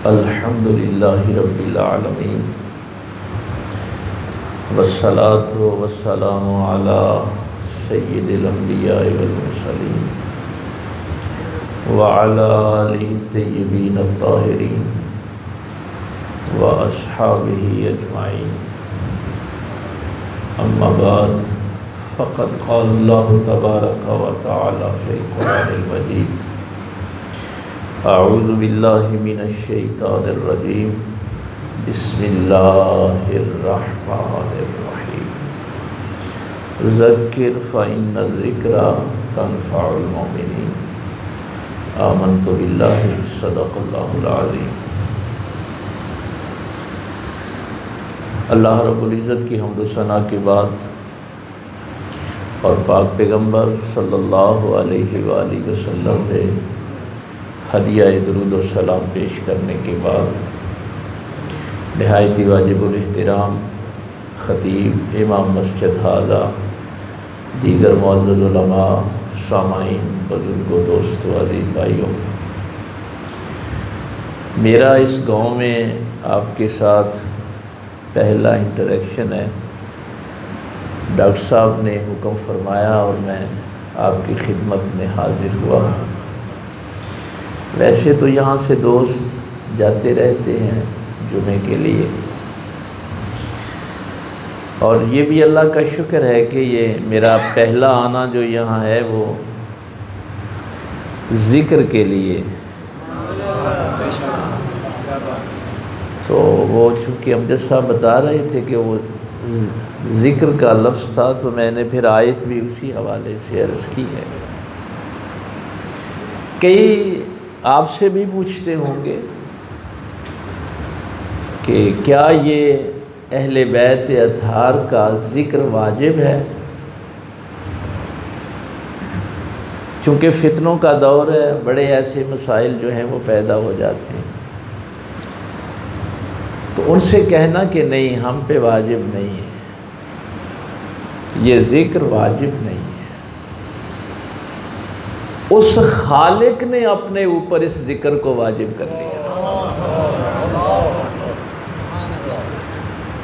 अल्हम्दुलिल्लाहि रब्बिल आलमीन वस्सलातु वस्सलामु अला सय्यिदिल अंबिया वल मुरसलीन व अला आलिहि तय्यबीन अत्ताहिरीन व अस्हाबिही अजमाइन। अम्मा बाद फ़क़द क़ाल अल्लाहु तबारक व तआला फ़िल क़ुरानिल मजीद अऊज़ु बिल्लाहि मिनश शैतानिर रजीम बिस्मिल्लाहिर रहमानिर रहीम। ज़क्किर फ़इन्न ज़िक्रा तनफ़उल मुमिनीन। आमन्तु बिल्लाहि सदक़ल्लाहुल अज़ीम। अल्लाह रब्बुल इज़्ज़त की हम्द व सना के बाद और पाक पैगम्बर सल्लल्लाहु अलैहि वसल्लम पे हदिया दुरूद व सलाम पेश करने के बाद निहायती वाजिबुल एहतराम ख़तीब इमाम मस्जिद हाज़ा, दीगर मुअज़्ज़ज़ उलमा, सामाईन, बुज़ुर्गों, दोस्तों, अज़ीज़ भाइयों, मेरा इस गांव में आपके साथ पहला इंटरेक्शन है। डॉक्टर साहब ने हुक्म फरमाया और मैं आपकी खिदमत में हाज़िर हुआ। वैसे तो यहाँ से दोस्त जाते रहते हैं जुमे के लिए, और ये भी अल्लाह का शुक्र है कि ये मेरा पहला आना जो यहाँ है वो ज़िक्र के लिए। तो वो चूँकि अमजद साहब बता रहे थे कि वो ज़िक्र का लफ्ज़ था, तो मैंने फिर आयत भी उसी हवाले से अर्ज़ की है। कई आपसे भी पूछते होंगे कि क्या ये अहले बैत अतहार का ज़िक्र वाजिब है। चूँकि फ़ितनों का दौर है, बड़े ऐसे मसाइल जो हैं वो पैदा हो जाते हैं, तो उनसे कहना कि नहीं, हम पे वाजिब नहीं है, ये ज़िक्र वाजिब नहीं है। उस खालिक ने अपने ऊपर इस ज़िक्र को वाजिब कर लिया,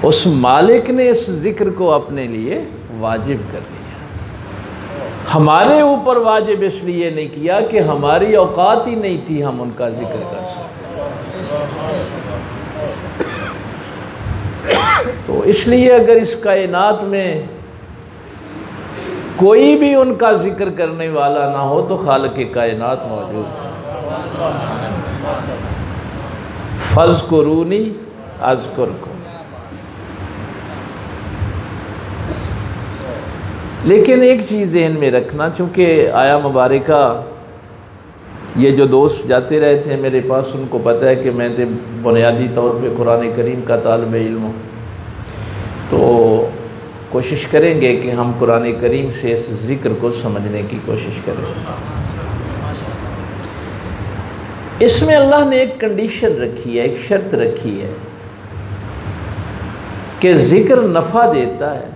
उस मालिक ने इस ज़िक्र को अपने लिए वाजिब कर लिया। हमारे ऊपर वाजिब इसलिए नहीं किया कि हमारी औकात ही नहीं थी हम उनका ज़िक्र कर सकते। तो इसलिए अगर इस कायनात में कोई भी उनका ज़िक्र करने वाला ना हो तो खालिक़े कायनात मौजूद है। फ़ज़्कुरूनी अज़्कुरकुम। लेकिन एक चीज़ ज़हन में रखना, चूँकि आया मुबारका ये जो दोस्त जाते रहते हैं मेरे पास, उनको पता है कि मैं तो बुनियादी तौर पे कुरान करीम का तालिब इल्म हूँ, तो कोशिश करेंगे कि हम कुरान करीम से इस ज़िक्र को समझने की कोशिश करें। इसमें अल्लाह ने एक कंडीशन रखी है, एक शर्त रखी है कि ज़िक्र नफ़ा देता है।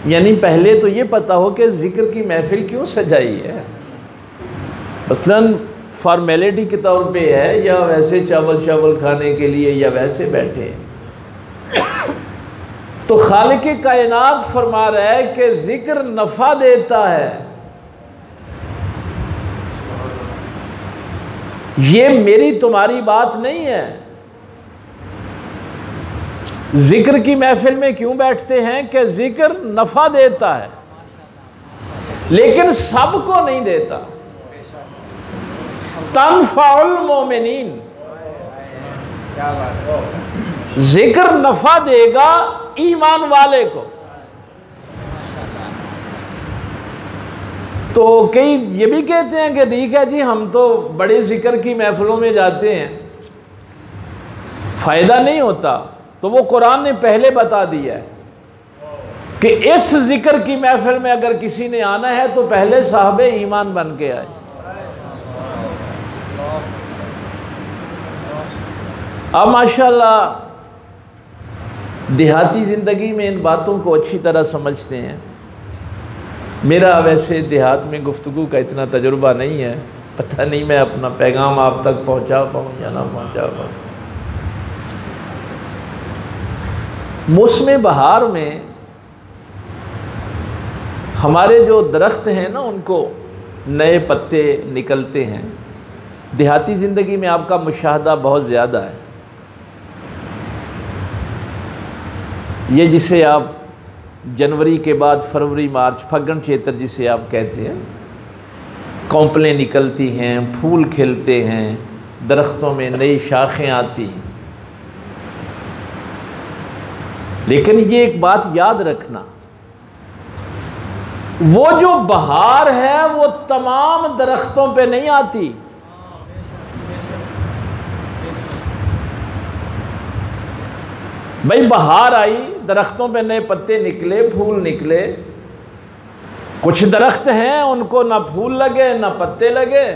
यानी पहले तो ये पता हो कि ज़िक्र की महफ़िल क्यों सजाई है। मसलन फॉर्मेलिटी के तौर पे है, या वैसे चावल खाने के लिए, या वैसे बैठे हैं। तो खालिक़े कायनात फरमा रहा है कि ज़िक्र नफ़ा देता है। ये मेरी तुम्हारी बात नहीं है। ज़िक्र की महफिल में क्यों बैठते हैं कि ज़िक्र नफ़ा देता है, लेकिन सबको नहीं देता। तनफ़उल मोमिनीन, ज़िक्र नफ़ा देगा ईमान वाले को। तो कई ये भी कहते हैं कि ठीक है जी, हम तो बड़े ज़िक्र की महफिलों में जाते हैं, फ़ायदा नहीं होता। तो वो कुरान ने पहले बता दिया है कि इस ज़िक्र की महफिल में अगर किसी ने आना है तो पहले साहबे ईमान बन के आए। अब माशाल्लाह देहाती ज़िंदगी में इन बातों को अच्छी तरह समझते हैं। मेरा वैसे देहात में गुफ्तगू का इतना तजुर्बा नहीं है, पता नहीं मैं अपना पैगाम आप तक पहुंचा पाऊँ या ना पहुंचा पाऊँ। मौसम बहार में हमारे जो दरख्त हैं ना, उनको नए पत्ते निकलते हैं। देहाती ज़िंदगी में आपका मुशाहदा बहुत ज़्यादा है। ये जिसे आप जनवरी के बाद फरवरी मार्च फग्गन चैत्र जिसे आप कहते हैं, कौंपलें निकलती हैं, फूल खिलते हैं, दरख्तों में नई शाखें आती। लेकिन ये एक बात याद रखना, वो जो बहार है वो तमाम दरख्तों पे नहीं आती। भाई बहार आई, दरख्तों पे नए पत्ते निकले, फूल निकले। कुछ दरख्त हैं उनको ना फूल लगे ना पत्ते लगे।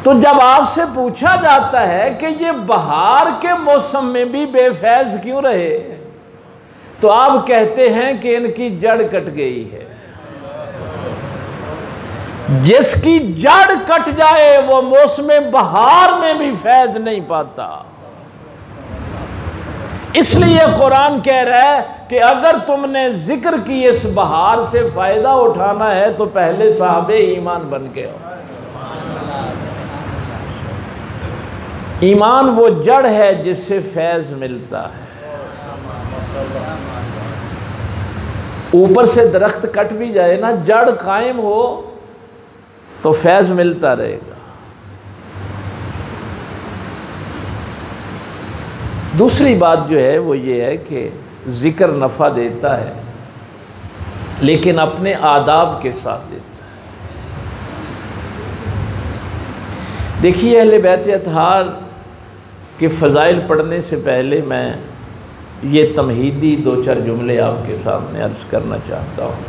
तो जब आपसे पूछा जाता है कि ये बहार के मौसम में भी बेफैज क्यों रहे, तो आप कहते हैं कि इनकी जड़ कट गई है। जिसकी जड़ कट जाए वो मौसम बहार में भी फैज नहीं पाता। इसलिए कुरान कह रहा है कि अगर तुमने जिक्र की इस बहार से फ़ायदा उठाना है तो पहले साहबे ईमान बन के आओ। ईमान वो जड़ है जिससे फैज़ मिलता है। ऊपर से दरख्त कट भी जाए ना, जड़ कायम हो तो फैज़ मिलता रहेगा। दूसरी बात जो है वो ये है कि ज़िक्र नफ़ा देता है, लेकिन अपने आदाब के साथ देता है। देखिए, अहले बैत अतहार के फ़ज़ाइल पढ़ने से पहले मैं ये तमहीदी दो चार जुमले आपके सामने अर्ज़ करना चाहता हूँ।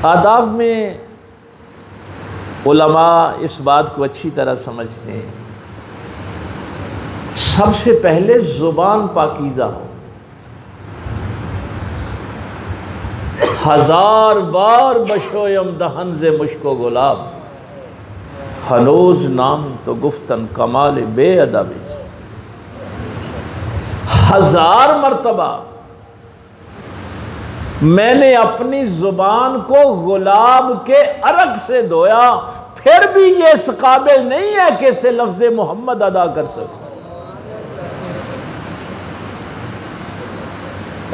आदाब में उलमा इस बात को अच्छी तरह समझते हैं, सबसे पहले ज़ुबान पाकीज़ा हो। 1000 बार बशोयम दहन से मुश्को गुलाब, हनोज नाम तो गुफ्तन कमाल बेअदब। 1000 मरतबा मैंने अपनी ज़ुबान को गुलाब के अरक से धोया, फिर भी ये इस काबिल नहीं है कि इसे लफ्ज़ मोहम्मद अदा कर सकूं।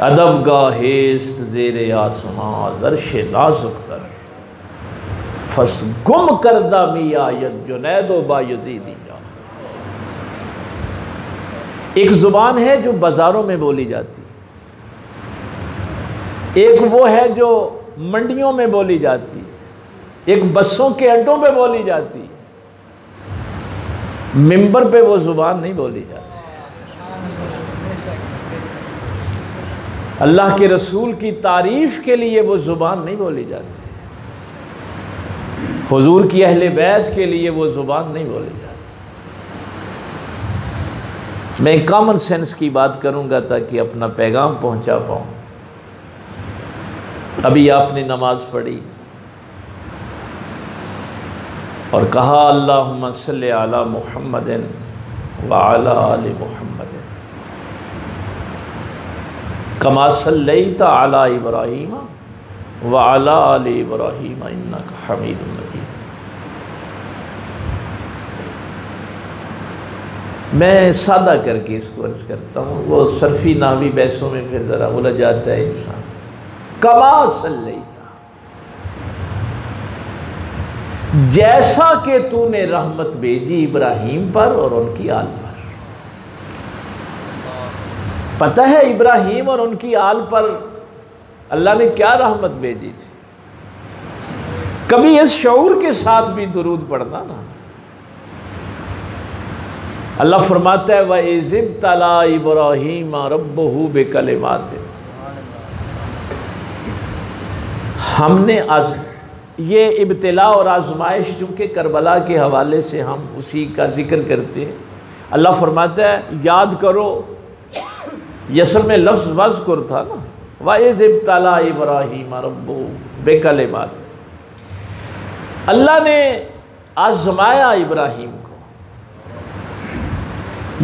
अदब गाहेस्त ज़ेरे आसमां ज़र्शे नाजुक तर, फस गुम करदा मियायत जुनैदो बायज़ीदी। एक ज़ुबान है जो बाज़ारों में बोली जाती, एक वो है जो मंडियों में बोली जाती, एक बसों के अड्डों पे बोली जाती। मिंबर पे वो ज़ुबान नहीं बोली जाती। अल्लाह के रसूल की तारीफ़ के लिए वो ज़ुबान नहीं बोली जाती। हुजूर की अहले बैत के लिए वो ज़ुबान नहीं बोली जाती। मैं कॉमन सेंस की बात करूँगा ताकि अपना पैगाम पहुँचा पाऊँ। अभी आपने नमाज पढ़ी और कहा अल्लाहुम्मा सल्ली अला मुहम्मदिन व अला आलि मुहम्मदिन कमा सल्लैता अला इब्राहीम व अला आलि इब्राहीम इन्नका हमीदुम मजीद। मैं सादा करके इसको अर्ज़ करता हूँ, वो सरफ़ी नावी बहसों में फिर ज़रा उलझ जाता है इंसान। कमा सल्लैता, जैसा कि तूने रहमत भेजी इब्राहीम पर और उनकी आल पर। पता है इब्राहीम और उनकी आल पर अल्लाह ने क्या रहमत भेजी थी? कभी इस शऊर के साथ भी दुरूद पढ़ना ना। अल्लाह फरमाता है वइज़ तला इब्राहीम रब्बुहु बिकलिमातिन, हमने आज ये इब्तिला और आजमाइश चूँकि करबला के हवाले से हम उसी का जिक्र करते हैं। अल्लाह फरमाता है याद करो, ये असल में लफ्ज़ वज़्कुर था ना, वइज़ इब्तला इब्राहीम रब्बुहु बिकलिमात, अल्लाह ने आज़माया इब्राहीम को।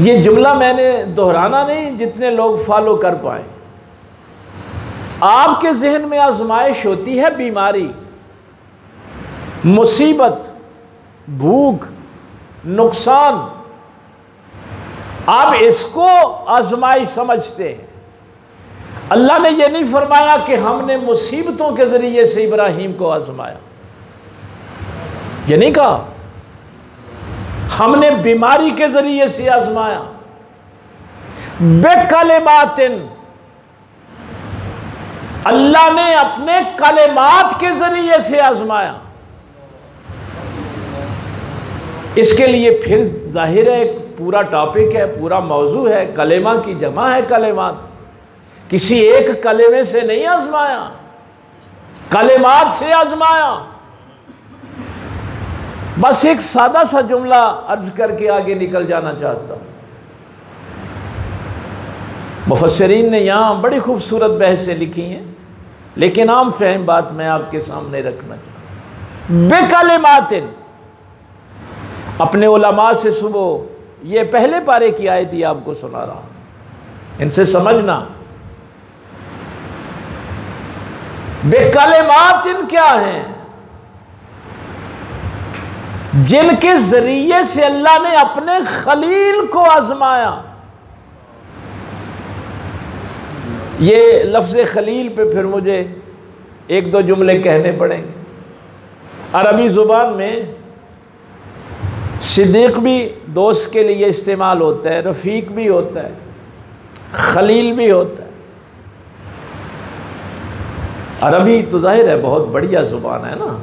ये जुमला मैंने दोहराना नहीं, जितने लोग फॉलो कर पाए। आपके जहन में आजमाइश होती है बीमारी, मुसीबत, भूख, नुकसान, आप इसको आजमाइश समझते हैं। अल्लाह ने यह नहीं फरमाया कि हमने मुसीबतों के ज़रिए से इब्राहीम को आजमाया, ये नहीं कहा। हमने बीमारी के ज़रिए से आजमाया, बेकलिमातिन, अल्लाह ने अपने कलिमात के ज़रिए से आजमाया। इसके लिए फिर जाहिर है एक पूरा टॉपिक है, पूरा मौजू है। कलेमा की जमा है कलेमात, किसी एक कलेमे से नहीं आजमाया, कलेमात से आजमाया। बस एक सादा सा जुमला अर्ज करके आगे निकल जाना चाहता हूँ। मुफस्सिरीन ने यहाँ बड़ी खूबसूरत बहसें लिखी हैं, लेकिन आम फहम बात मैं आपके सामने रखना चाहता हूँ। बेकलिमातिन, अपने उलमा से सुबह ये पहले पारे की आयत ही आपको सुना रहा हूँ, इनसे समझना। बेकलिमातिन क्या हैं? जिनके जरिए से अल्लाह ने अपने खलील को आजमाया। ये लफ्ज़ खलील पे फिर मुझे एक दो जुमले कहने पड़ेंगे। अरबी ज़ुबान में सिद्दीक़ भी दोस्त के लिए इस्तेमाल होता है, रफ़ीक भी होता है, खलील भी होता है। अरबी तो जाहिर है बहुत बढ़िया ज़ुबान है ना।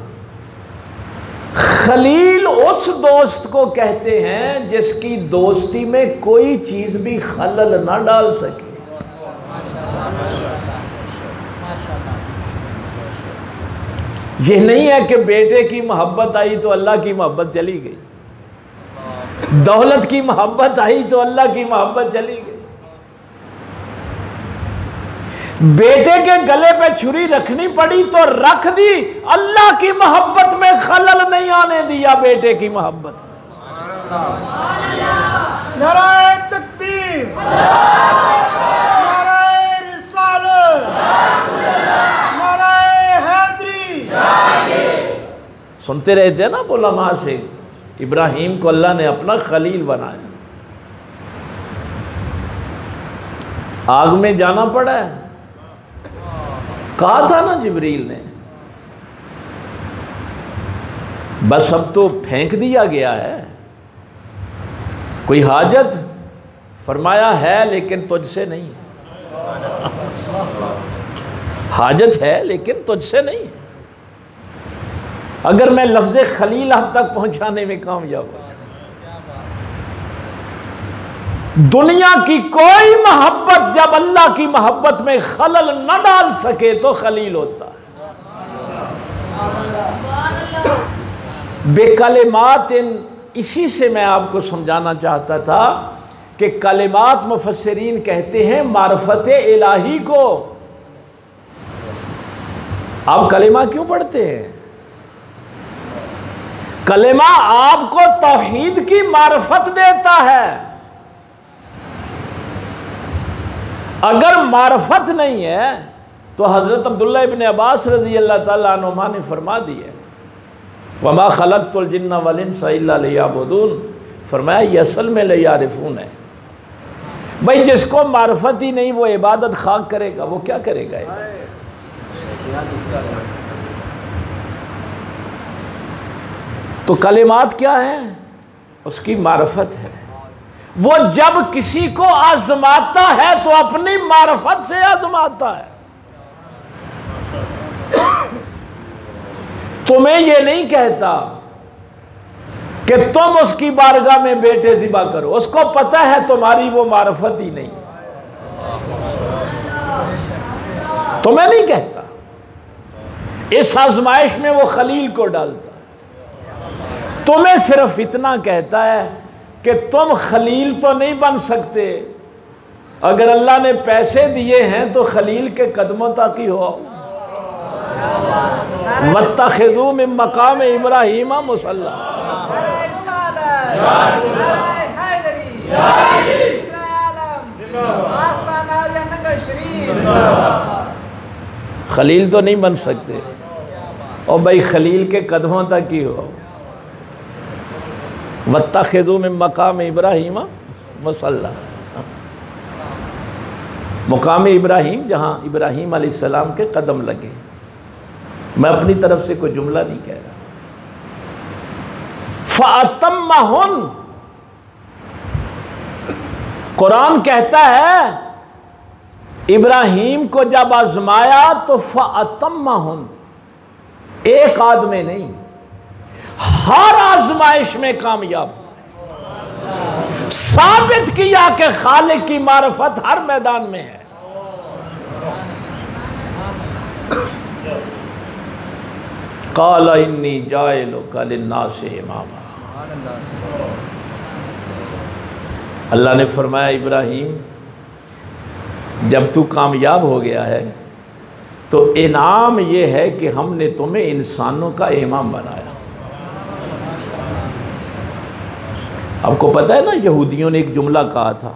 खलील उस दोस्त को कहते हैं जिसकी दोस्ती में कोई चीज़ भी खलल ना डाल सके। ये नहीं है कि बेटे की मोहब्बत आई तो अल्लाह की मोहब्बत चली गई, दौलत की मोहब्बत आई तो अल्लाह की मोहब्बत चली गई। बेटे के गले पे छुरी रखनी पड़ी तो रख दी, अल्लाह की मोहब्बत में खलल नहीं आने दिया बेटे की मोहब्बत में। नाराए तकबीर, नाराए रिसालत, नाराए हैदरी। सुनते रहते हैं ना उलमा से, इब्राहीम को अल्लाह ने अपना खलील बनाया। आग में जाना पड़ा है, कहा था ना जिब्रील ने, बस अब तो फेंक दिया गया है, कोई हाजत? फरमाया है लेकिन तुझसे नहीं। हाजत है लेकिन तुझसे नहीं। अगर मैं लफ्ज़ खलील आप तक पहुंचाने में कामयाब हो, दुनिया की कोई मोहब्बत जब अल्लाह की मोहब्बत में खलल न डाल सके तो खलील होता है। बेकलिमात, इसी से मैं आपको समझाना चाहता था कि कलिमात मुफस्सिरीन कहते हैं मारफत इलाही को। आप कलिमा क्यों पढ़ते हैं? कलिमा आपको तौहीद की मारफत देता है। अगर मारफत नहीं है तो हज़रत अब्दुल्लाह इब्न अब्बास रज़ी अल्लाह ताला अन्हुमा ने फरमा दिया, वमा खलक़तुल जिन्ना वल इंसा इल्ला लियअबुदून, फरमाया ये असल में लियारिफून है। भाई जिसको मारफत ही नहीं वो इबादत खाक करेगा, वो क्या करेगा? तो कलिमात क्या है? उसकी मारफत है। वो जब किसी को आजमाता है तो अपनी मारफत से आजमाता है। तुम्हें ये नहीं कहता कि तुम उसकी बारगाह में बेटे ज़िबा करो, उसको पता है तुम्हारी वो मारफत ही नहीं, तुम्हें नहीं कहता। इस आजमाइश में वो खलील को डालता, तुम्हें सिर्फ इतना कहता है कि तुम खलील तो नहीं बन सकते, अगर अल्लाह ने पैसे दिए हैं तो खलील के कदमों तक ही हो। वत्तखिज़ू मिन मकाम इब्राहीम मुसल्ला। खलील तो नहीं बन सकते और भाई खलील के कदमों तक ही हो। वत्तखिज़ू मिन मकाम इब्राहीम मुसल्ला। मुकाम इब्राहीम जहाँ इब्राहीम अलैहिस्सलाम के कदम लगे। मैं अपनी तरफ से कोई जुमला नहीं कह रहा। फ़अतम्महुन, कुरान कहता है इब्राहीम को जब आजमाया तो फ़अतम्महुन, एक आदमी नहीं, हर आजमाइश में कामयाब, साबित किया कि खालिक की मारिफत हर मैदान में है। क़ाल इन्नी जाइलुका लिन्नासि इमामा। अल्लाह ने फरमाया इब्राहीम जब तू कामयाब हो गया है तो इनाम ये है कि हमने तुम्हें इंसानों का इमाम बनाया। आपको पता है ना, यहूदियों ने एक जुमला कहा था।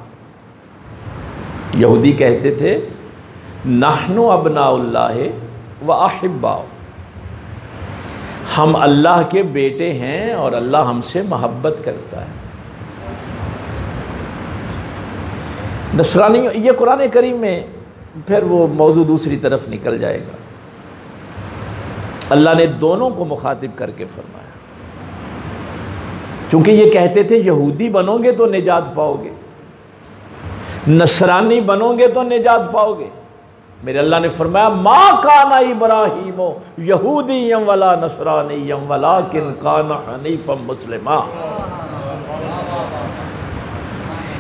यहूदी कहते थे नहनु अबनाउल्लाह व अहिब्बाउ, हम अल्लाह के बेटे हैं और अल्लाह हमसे मोहब्बत करता है। नसरानी, ये कुरान करीम में फिर वो मौजू दूसरी तरफ निकल जाएगा। अल्लाह ने दोनों को मुखातिब करके फरमाया, चूँकि ये कहते थे यहूदी बनोगे तो निजात पाओगे, नसरानी बनोगे तो निजात पाओगे। मेरे अल्लाह ने फरमाया मा काना इब्राहीम यहूदिय्यम वला नसरानिय्यम वलाकिन काना हनीफम मुस्लिमा।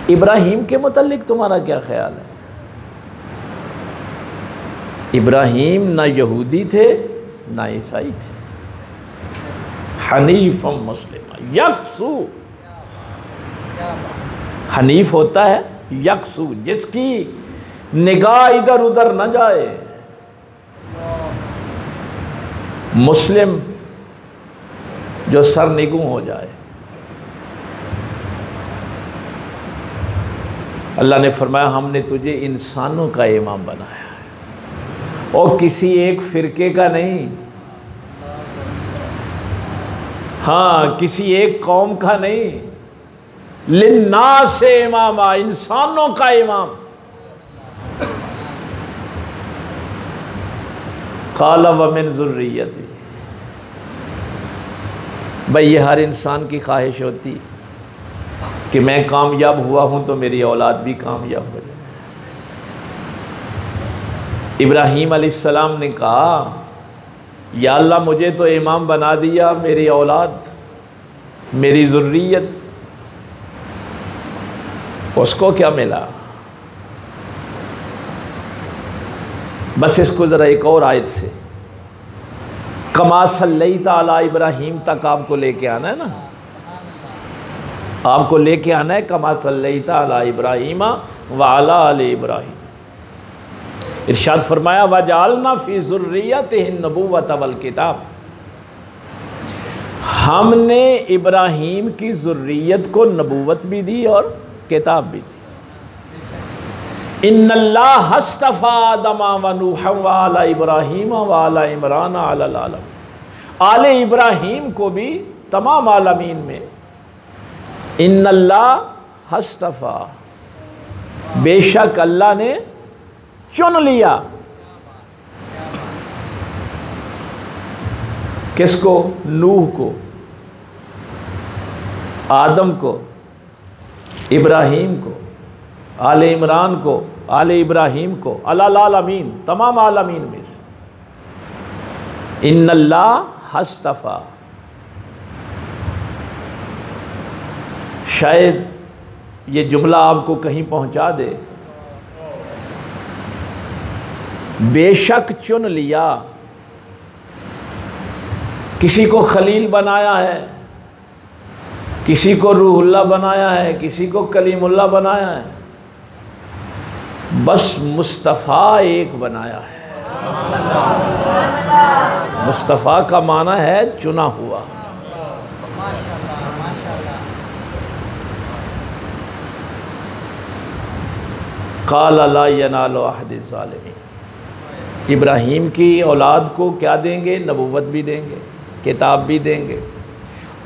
इब्राहीम के मुतल्लिक तुम्हारा क्या ख्याल है? इब्राहीम ना यहूदी थे ना ईसाई थे, हनीफम मुस्लिमा। यकसू, हनीफ होता है यकसू, जिसकी निगाह इधर उधर न जाए। मुस्लिम जो सरनिगू हो जाए। अल्लाह ने फरमाया हमने तुझे इंसानों का इमाम बनाया है और किसी एक फ़िरके का नहीं। हाँ, किसी एक कौम का नहीं। लिन्नास इमामा, इंसानों का इमाम। क़ाल व मिन ज़ुर्रिय्यती, भाई ये हर इंसान की ख्वाहिश होती कि मैं कामयाब हुआ हूँ तो मेरी औलाद भी कामयाब हो जाए। इब्राहीम अलैहिस्सलाम ने कहा या अल्लाह मुझे तो इमाम बना दिया, मेरी औलाद, मेरी ज़ुर्रियत, उसको क्या मिला? बस इसको ज़रा एक और आयत से कमा सल्लैता अला इब्राहीम तक आपको लेके आना है ना, आपको लेके आना है कमा सल्लैता अला इब्राहीम व अला आले इब्राहीम। इरशाद फरमाया वजअलना फ़ी ज़ुर्रिय्यतिहि नबुव्वत वल किताब, हमने इब्राहीम की ज़ुर्रियत को नबूवत भी दी और किताब भी दी। इन्नल्लाह हस्तफ़ा आदमा व नूहा व आला इब्राहीम व आला इमरान अलल आलम, आले इब्राहीम को भी तमाम आलमीन में। इन्नल्लाह हस्तफ़ा, बेशक अल्लाह ने चुन लिया। किसको? नूह को, आदम को, इब्राहीम को, आले इमरान को, आले इब्राहीम को, अलल आलमीन, तमाम आलमीन में से। इन्नल्लाह हस्तफ़ा, शायद ये जुमला आपको कहीं पहुंचा दे। बेशक चुन लिया, किसी को खलील बनाया है, किसी को रूहुल्लाह बनाया है, किसी को कलीमुल्लाह बनाया है। बस मुस्तफ़ा एक बनाया है। मुस्तफ़ा का माना है चुना हुआ। क़ाल ला यनालु अहदि ज़ालिमीन। इब्राहीम की औलाद को क्या देंगे? नबूवत भी देंगे, किताब भी देंगे,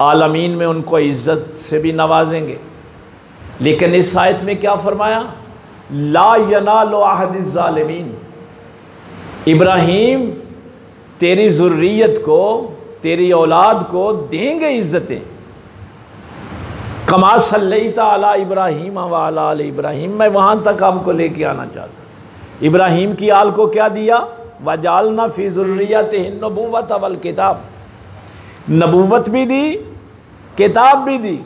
आलमीन में उनको इज़्ज़त से भी नवाजेंगे। लेकिन इस आयत में क्या फरमाया? ला यनालु अहदि ज़ालिमीन। इब्राहीम तेरी ज़ुर्रियत को, तेरी औलाद को देंगे इज़्ज़तें। कमा सल्लैता अला इब्राहीम व अला आले इब्राहीम। मैं वहाँ तक आपको लेके आना चाहता। इब्राहीम की आल को क्या दिया? वजालना फ़ी ज़ुर्रियतिही नबुव्वत वल किताब। नबूवत भी दी, किताब भी दी,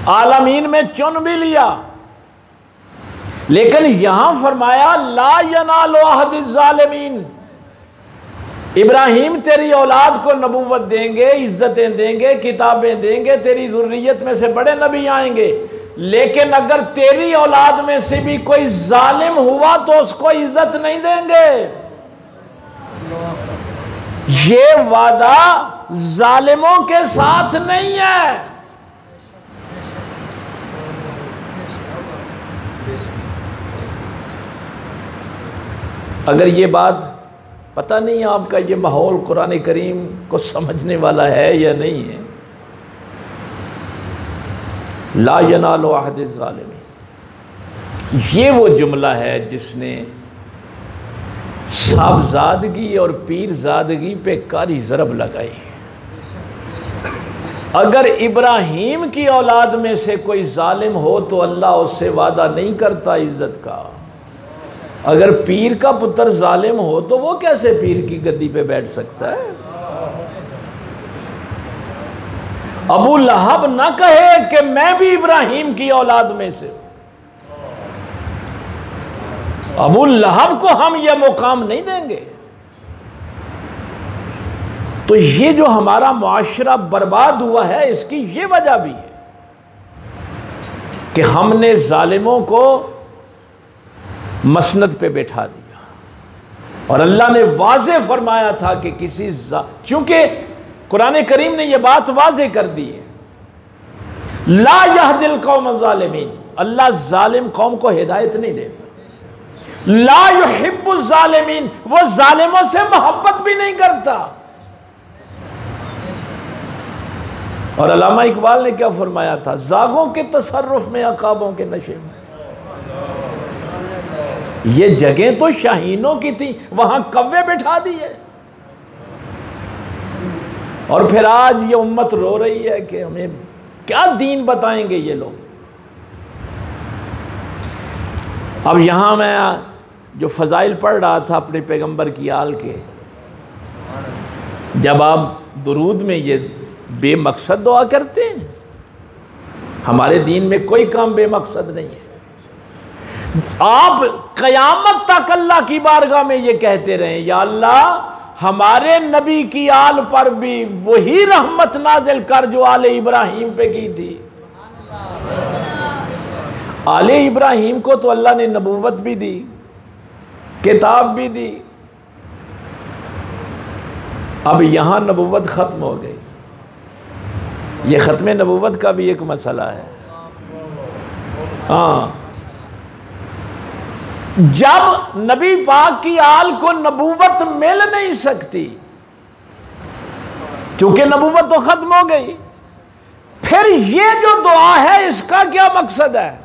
आलमीन में चुन भी लिया। लेकिन यहां फरमाया ला यनालु अहदि ज़ालिमीन। इब्राहीम तेरी औलाद को नबूवत देंगे, इज्जतें देंगे, किताबें देंगे, तेरी ज़ुर्रियत में से बड़े नबी आएंगे। लेकिन अगर तेरी औलाद में से भी कोई जालिम हुआ तो उसको इज्जत नहीं देंगे। ये वादा जालिमों के साथ नहीं है। अगर ये बात, पता नहीं आपका ये माहौल कुरान करीम को समझने वाला है या नहीं है। ला यनालु अहदि ज़ालिमीन, ये वो जुमला है जिसने साहबजादगी और पीरजादगी पे कारी ज़रब लगाई। अगर इब्राहीम की औलाद में से कोई जालिम हो तो अल्लाह उससे वादा नहीं करता इज्जत का। अगर पीर का पुत्र जालिम हो तो वो कैसे पीर की गद्दी पे बैठ सकता है? अबू लहब ना कहे कि मैं भी इब्राहीम की औलाद में से। अबू लहब को हम यह मुकाम नहीं देंगे। तो ये जो हमारा मुआशरा बर्बाद हुआ है, इसकी ये वजह भी है कि हमने जालिमों को मसनद पे बैठा दिया। और अल्लाह ने वाज़े फरमाया था कि चूंकि कुरान करीम ने यह बात वाज़े कर दी है, ला यहदिल कौम ज़ालिमीन, अल्लाह जालिम कौम को हिदायत नहीं देता। ला युहिब्बुज़ ज़ालिमीन, वो जालिमों से मोहब्बत भी नहीं करता। और अल्लामा इकबाल ने क्या फरमाया था? जागों के तसर्रुफ में, अकाबों के नशे में। ये जगह तो शाहीनों की थी, वहां कव्वे बिठा दिए। और फिर आज ये उम्मत रो रही है कि हमें क्या दीन बताएंगे ये लोग। अब यहां मैं जो फ़ज़ाइल पढ़ रहा था अपने पैगंबर की आल के, जब आप दुरूद में ये बेमकसद दुआ करते हैं, हमारे दीन में कोई काम बेमकसद नहीं है। आप क़यामत तक अल्लाह की बारगाह में ये कहते रहें, या अल्लाह हमारे नबी की आल पर भी वही रहमत नाजिल कर जो आले इब्राहीम पे की थी। आले इब्राहीम को तो अल्लाह ने नबूवत भी दी, किताब भी दी। अब यहाँ नबूवत ख़त्म हो गई। ये ख़त्म नबूवत का भी एक मसला है। हाँ, जब नबी पाक की आल को नबूवत मिल नहीं सकती, क्योंकि नबूवत तो ख़त्म हो गई, फिर ये जो दुआ है इसका क्या मकसद है?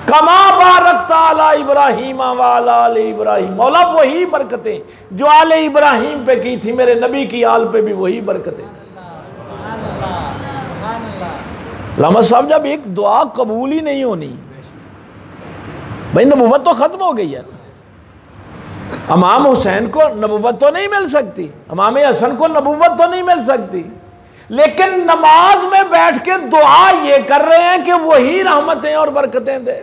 कमा बारकता अला इब्राहीम व अला आले इब्राहीम, मौला वही बरकतें जो आले इब्राहीम पे की थी, मेरे नबी की आल पे भी वही बरकतें। लामा साहब, जब एक दुआ कबूल ही नहीं होनी, भाई नबूवत तो खत्म हो गई है। इमाम हुसैन को नबूवत तो नहीं मिल सकती, इमाम हसन को नबूवत तो नहीं मिल सकती, लेकिन नमाज में बैठ के दुआ ये कर रहे हैं कि वही रहमतें और बरकतें दे।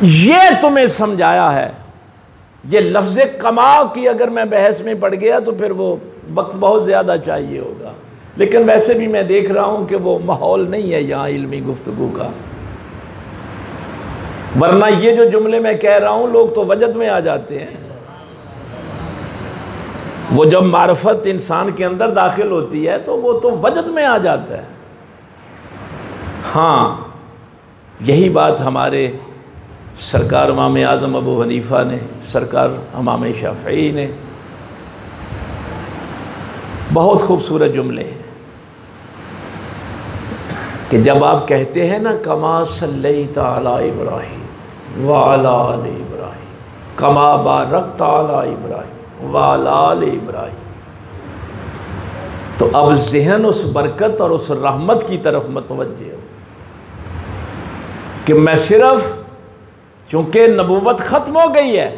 ये तुम्हें समझाया है। ये लफ्ज़ कमा की अगर मैं बहस में पड़ गया तो फिर वो वक्त बहुत ज़्यादा चाहिए होगा। लेकिन वैसे भी मैं देख रहा हूँ कि वो माहौल नहीं है यहाँ इल्मी गुफ्तगू का, वरना ये जो जुमले मैं कह रहा हूँ लोग तो वजद में आ जाते हैं। वो जब मार्फत इंसान के अंदर दाखिल होती है तो वो तो वजद में आ जाता है। हाँ, यही बात हमारे सरकार इमाम आज़म अबू हनीफ़ा ने, सरकार इमाम शाफ़ई ने, बहुत खूबसूरत जुमले हैं कि जब आप कहते हैं ना कमा सल्लैता अला इब्राहीम व अला आलि इब्राहीम कमा बारकता अला इब्राहीम व अला आलि इब्राहीम, तो अब ज़हन उस बरकत और उस रहमत की तरफ मतवज्जे हो कि मैं सिर्फ, चूँकि नबूवत ख़त्म हो गई है,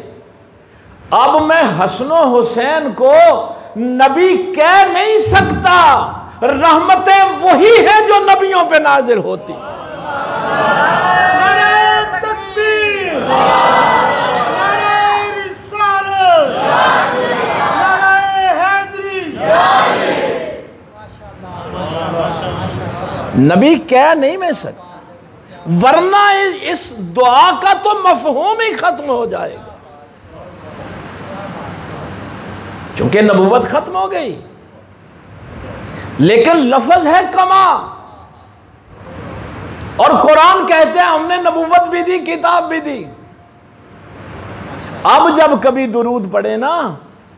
अब मैं हसन हुसैन को नबी कह नहीं सकता, रहमतें वही हैं जो नबियों पे नाजिल होती। नारे तकबीर, नारे रिसालत, नारे हैदरी। नबी कह नहीं मैं सकता, वरना इस दुआ का तो मफहूम ही खत्म हो जाएगा, चूंकि नबूवत खत्म हो गई। लेकिन लफ्ज है कमा, और कुरान कहते हैं हमने नबूवत भी दी, किताब भी दी। अब जब कभी दुरूद पढ़े ना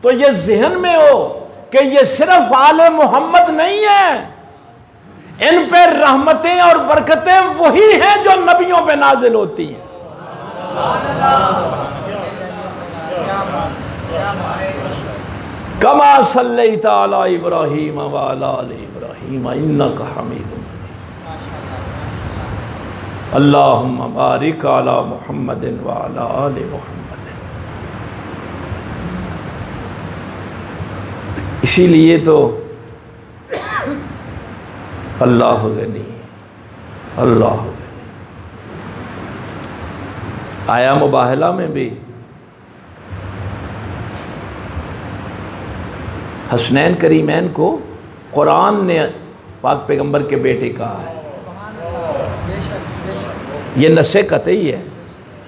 तो ये ज़हन में हो कि ये सिर्फ आले मोहम्मद नहीं है, इन पे रहमतें और बरकतें वही हैं जो नबियों पे नाजिल होती हैं। कमा सल्लैता अला इब्राहीम व अला आलि इब्राहीम इन्नका हमीदुम मजीद। अल्लाहुम्मा बारिक अला मुहम्मदिन व अला आलि मुहम्मद। इसीलिए तो अल्लाह गनी, अल्लाह गनी आया मुबाहला में भी हसनैन करीमैन को कुरान ने पाक पैगंबर के बेटे कहा है। ये नस्से कतई है,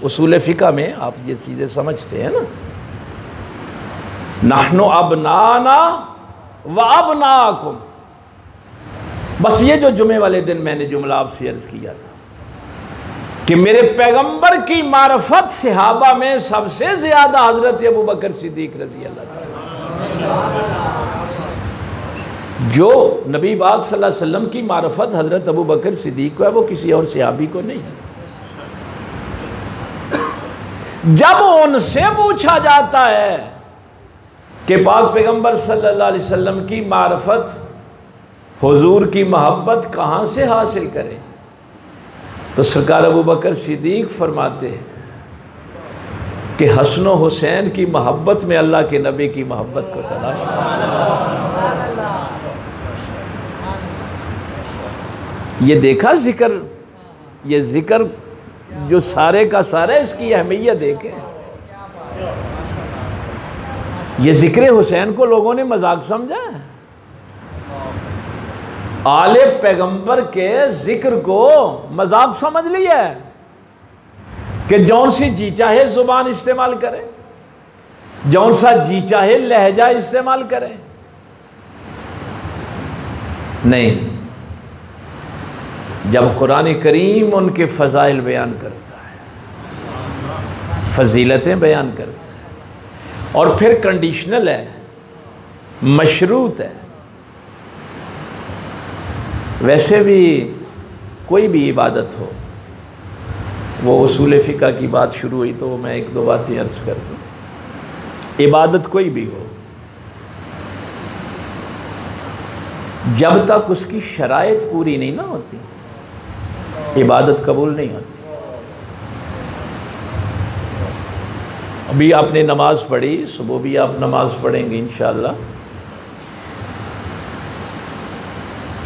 उसूल फ़िक़्ह में आप ये चीज़ें समझते हैं ना। नहनु अबनाना व अबनाकुम, बस ये जो जुमे वाले दिन मैंने जुमला आपसे अर्ज़ किया था कि मेरे पैगंबर की मारफत सहाबा में सबसे ज़्यादा हज़रत अबू बकर सिद्दीक़ रज़ी अल्लाह ताला, जो नबी पाक सल्लल्लाहु अलैहि वसल्लम की मारफत हज़रत अबू बकर सिद्दीक़ को है, वो किसी और सहाबी को नहीं। जब उनसे पूछा जाता है कि पाक पैगंबर सल्लल्लाहु अलैहि वसल्लम की मारफत, हुजूर की मोहब्बत कहाँ से हासिल करें, तो सरकार अबू बकर सिद्दीक़ फरमाते हैं कि हसन हुसैन की मोहब्बत में अल्लाह के नबी की मोहब्बत को तलाश। ये देखा जिक्र, ये जिक्र जो सारे का सारा इसकी अहमियत देखें। ये जिक्र हुसैन को लोगों ने मजाक समझा है, आले पैगंबर के जिक्र को मजाक समझ लिया है कि जौन सी जी चाहे ज़ुबान इस्तेमाल करें, जौन सा जी चाहे लहजा इस्तेमाल करें। नहीं, जब कुरान करीम उनके फ़ज़ाइल बयान करता है, फ़जीलतें बयान करता है, और फिर कंडीशनल है, मशरूत है। वैसे भी कोई भी इबादत हो, वो उसूल फ़िक़्ह की बात शुरू हुई तो मैं एक दो बातें अर्ज़ कर दूँ। इबादत कोई भी हो, जब तक उसकी शराइत पूरी नहीं ना होती, इबादत कबूल नहीं होती। अभी आपने नमाज़ पढ़ी, सुबह भी आप नमाज़ पढ़ेंगे इंशाअल्लाह।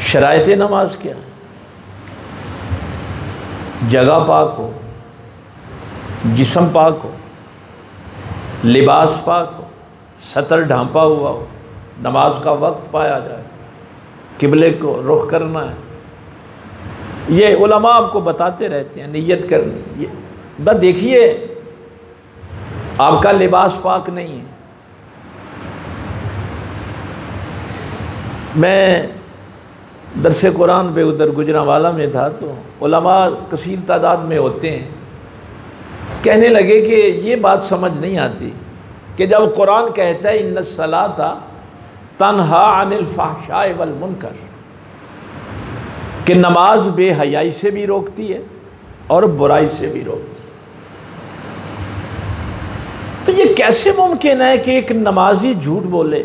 शराइत नमाज क्या? जगह पाक हो, जिस्म पाक हो, लिबास पाक हो, सतर ढांपा हुआ हो, नमाज का वक्त पाया जाए, किबले को रुख करना है। ये उलमा आपको बताते रहते हैं नियत करनी। बस देखिए आपका लिबास पाक नहीं है। मैं दरसे कुरान पे उधर गुजरांवाला में था तो उलमा कसीर तादाद में होते हैं। कहने लगे कि ये बात समझ नहीं आती कि जब कुरान कहता है इन्नस्सलाता तन्हा अनिल फ़हशाए वल मुनकर, कि नमाज बेहयाई से भी रोकती है और बुराई से भी रोकती है, तो ये कैसे मुमकिन है कि एक नमाजी झूठ बोले,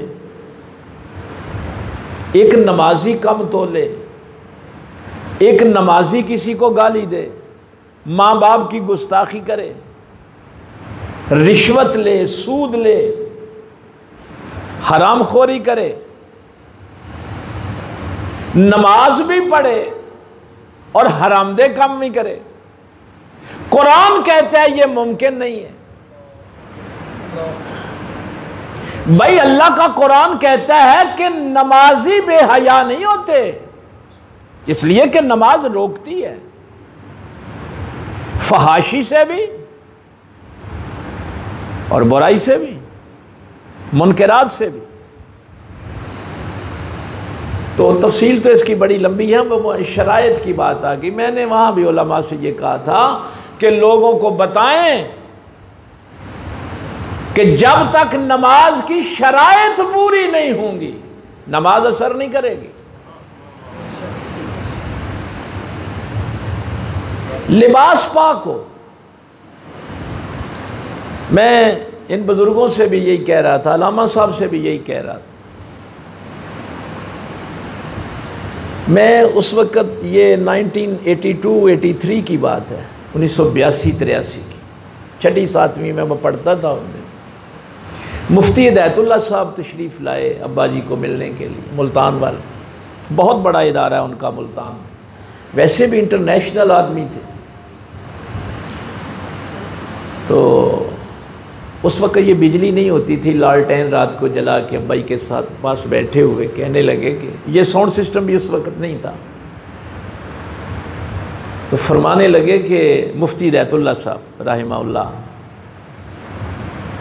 एक नमाजी कम तोले, एक नमाजी किसी को गाली दे, माँ बाप की गुस्ताखी करे, रिश्वत ले, सूद ले, हरामखोरी करे, नमाज भी पढ़े और हरामदे काम भी करे। कुरान कहता है ये मुमकिन नहीं है। भाई अल्लाह का कुरान कहता है कि नमाजी बेहया नहीं होते, इसलिए कि नमाज रोकती है फहाशी से भी और बुराई से भी, मुनकरात से भी। तो तफसील तो इसकी बड़ी लंबी है, वो शराइत की बात आ गई। मैंने वहाँ भी उलमा से ये कहा था कि लोगों को बताएं कि जब तक नमाज की शराइत पूरी नहीं होंगी नमाज असर नहीं करेगी। लिबास पाक हो। मैं इन बुजुर्गों से भी यही कह रहा था, अल्लामा साहब से भी यही कह रहा था। मैं उस वक़्त ये 1982-83 की बात है, 1982-83 की, 6वीं-7वीं में मैं पढ़ता था। उनमें मुफ्ती हिदायतुल्लाह साहब तशरीफ़ लाए अब्बा जी को मिलने के लिए, मुल्तान वाले, बहुत बड़ा इदारा है उनका मुल्तान, वैसे भी इंटरनेशनल आदमी थे। तो उस वक्त ये बिजली नहीं होती थी, लालटेन रात को जला के अब्बाई के साथ पास बैठे हुए कहने लगे कि ये साउंड सिस्टम भी उस वक्त नहीं था। तो फरमाने लगे कि मुफ्ती हिदायतुल्लाह साहब रहमहुल्लाह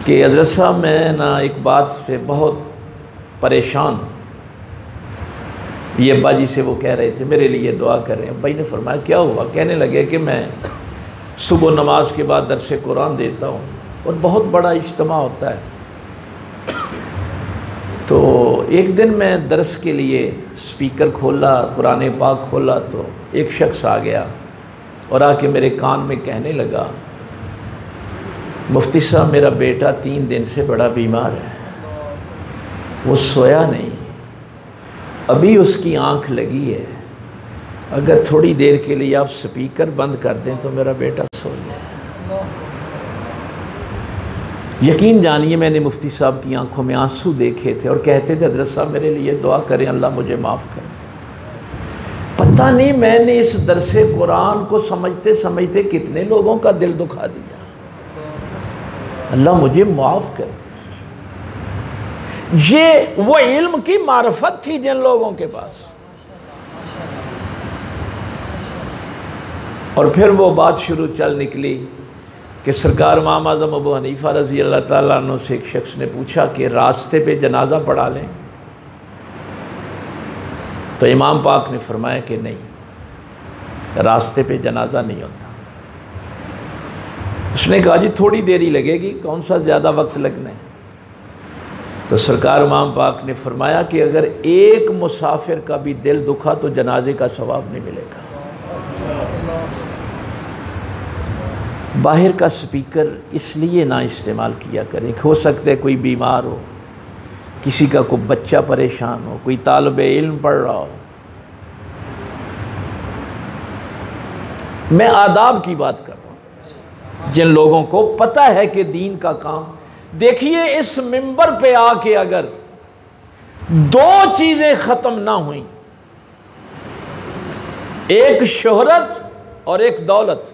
कि हज़रत साहब मैं ना एक बात से बहुत परेशान हूँ। ये अब्बा जी से वो कह रहे थे मेरे लिए दुआ कर रहे हैं। अब्बाई ने फरमाया क्या हुआ? कहने लगे कि मैं सुबह नमाज के बाद दरसे कुरान देता हूँ और बहुत बड़ा इज्तिमा होता है। तो एक दिन मैं दरस के लिए स्पीकर खोला, कुरान पाक खोला, तो एक शख्स आ गया और आके मेरे कान में कहने लगा मुफ्ती साहब मेरा बेटा 3 दिन से बड़ा बीमार है, वो सोया नहीं, अभी उसकी आंख लगी है, अगर थोड़ी देर के लिए आप स्पीकर बंद कर दें तो मेरा बेटा सो जाए। यकीन जानिए मैंने मुफ्ती साहब की आंखों में आंसू देखे थे और कहते थे हज़रत साहब मेरे लिए दुआ करें, अल्लाह मुझे माफ़ कर दे। पता नहीं मैंने इस दरसे कुरान को समझते समझते कितने लोगों का दिल दुखा दिया। अल्लाह मुझे माफ़ कर दे। ये वो इल्म की मार्फत थी जिन लोगों के पास। और फिर वो बात शुरू चल निकली कि सरकार इमाम आज़म अबू हनीफ़ा रज़ी अल्लाह ताला अन्हु से एक शख्स ने पूछा कि रास्ते पे जनाजा पढ़ा लें, तो इमाम पाक ने फरमाया कि नहीं, रास्ते पे जनाजा नहीं होता। उसने कहा जी थोड़ी देरी लगेगी, कौन सा ज़्यादा वक्त लगना है? तो सरकार इमाम पाक ने फरमाया कि अगर एक मुसाफिर का भी दिल दुखा तो जनाजे का सवाब नहीं मिलेगा। बाहर का स्पीकर इसलिए ना इस्तेमाल किया करें, हो सकता है कोई बीमार हो, किसी का कोई बच्चा परेशान हो, कोई तालिबे इल्म पढ़ रहा हो। मैं आदाब की बात कर रहा हूँ, जिन लोगों को पता है कि दीन का काम। देखिए इस मिंबर पे आके अगर 2 चीज़ें ख़त्म ना हुई, एक शोहरत और एक दौलत,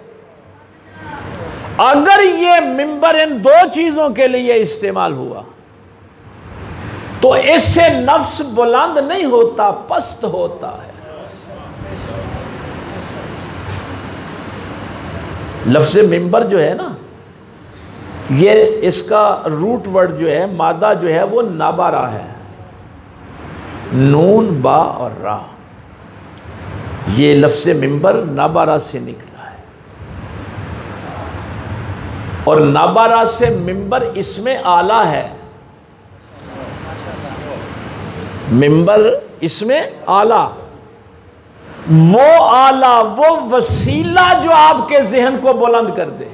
अगर ये मिंबर इन 2 चीज़ों के लिए इस्तेमाल हुआ तो इससे नफ्स बुलंद नहीं होता, पस्त होता है। लफ्ज़ मिंबर जो है ना, ये इसका रूट वर्ड जो है, मादा जो है वो नाबारा है, नून बा और रा। ये लफ्ज़ मिंबर नाबारा से निकला है, और नाबारा से मिंबर इसमें आला है। मिंबर इसमें आला, वो आला, वो वसीला जो आपके जहन को बुलंद कर दे।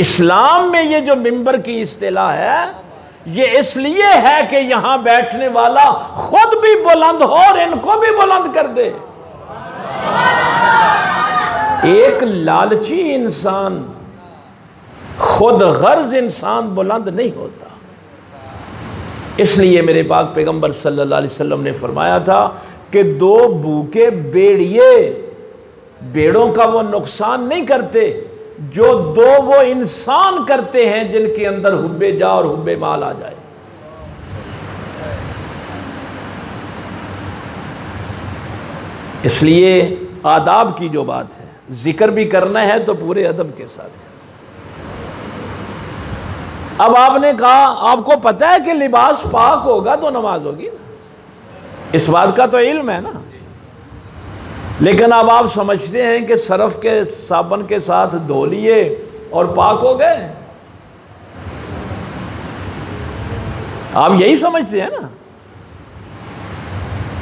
इस्लाम में ये जो मिंबर की इस्तिलाह है, ये इसलिए है कि यहां बैठने वाला खुद भी बुलंद हो और इनको भी बुलंद कर दे। एक लालची इंसान, खुद गर्ज इंसान बुलंद नहीं होता। इसलिए मेरे पाक पैगंबर सल्लल्लाहु अलैहि वसल्लम ने फरमाया था कि दो भूखे भेड़िए भेड़ों का वो नुकसान नहीं करते जो दो वो इंसान करते हैं जिनके अंदर हुब्बे जा और हुब्बे माल आ जाए। इसलिए आदाब की जो बात है, जिक्र भी करना है तो पूरे अदब के साथ। अब आपने कहा, आपको पता है कि लिबास पाक होगा तो नमाज होगी ना, इस बात का तो इल्म है ना। लेकिन अब आप समझते हैं कि सरफ के साबन के साथ धो लिए और पाक हो गए, आप यही समझते हैं ना।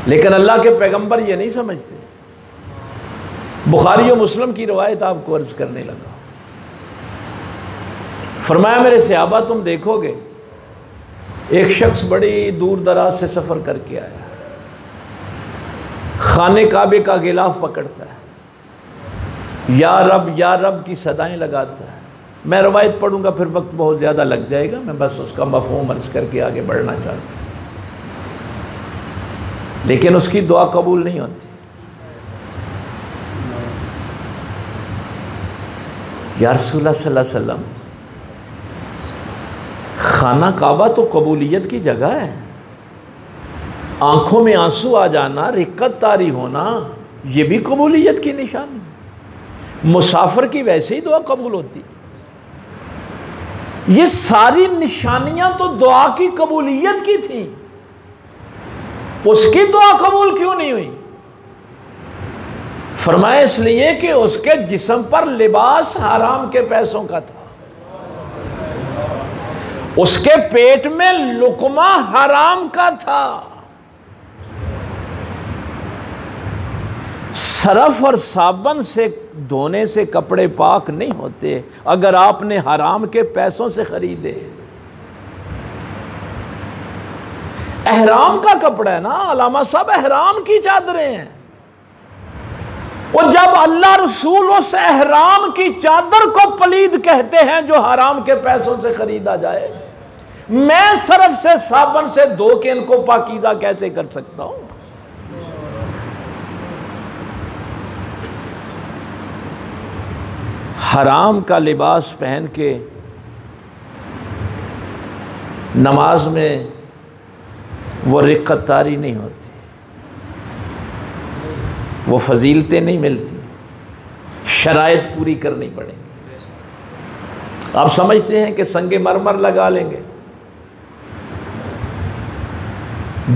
लेकिन अल्लाह के पैगंबर ये नहीं समझते। बुखारी और मुस्लिम की रवायत आपको अर्ज करने लगा। फरमाया, मेरे सहाबा तुम देखोगे एक शख्स बड़ी दूर दराज से सफ़र करके आया, खाने काबे का गिलाफ पकड़ता है, या रब की सदाएं लगाता है। मैं रवायत पढ़ूंगा फिर वक्त बहुत ज़्यादा लग जाएगा, मैं बस उसका मफ़हूम अर्ज करके आगे बढ़ना चाहता हूँ। लेकिन उसकी दुआ कबूल नहीं होती। या रसूलुल्लाह सल्लल्लाहु अलैहि वसल्लम, खाना काबा तो कबूलियत की जगह है, आंखों में आंसू आ जाना, रिक्कत तारी होना, ये भी कबूलियत की निशानी। मुसाफिर की वैसे ही दुआ कबूल होती। ये सारी निशानियां तो दुआ की कबूलियत की थी, उसकी दुआ कबूल क्यों नहीं हुई? फरमाया, इसलिए कि उसके जिस्म पर लिबास हराम के पैसों का था, उसके पेट में लुकमा हराम का था। सरफ और साबन से धोने से कपड़े पाक नहीं होते अगर आपने हराम के पैसों से खरीदे। एहराम का कपड़ा है ना अलामा साहब, एहराम की चादरें हैं। और जब अल्लाह रसूल उस एहराम की चादर को पलीद कहते हैं जो हराम के पैसों से खरीदा जाए, मैं सरफ से साबन से धो के इनको पाकीज़ा कैसे कर सकता हूं? हराम का लिबास पहन के नमाज में वो रिक्कत तारी नहीं होती, वो फजीलतें नहीं मिलती, शराइत पूरी करनी पड़ेगी। आप समझते हैं कि संगे मरमर लगा लेंगे,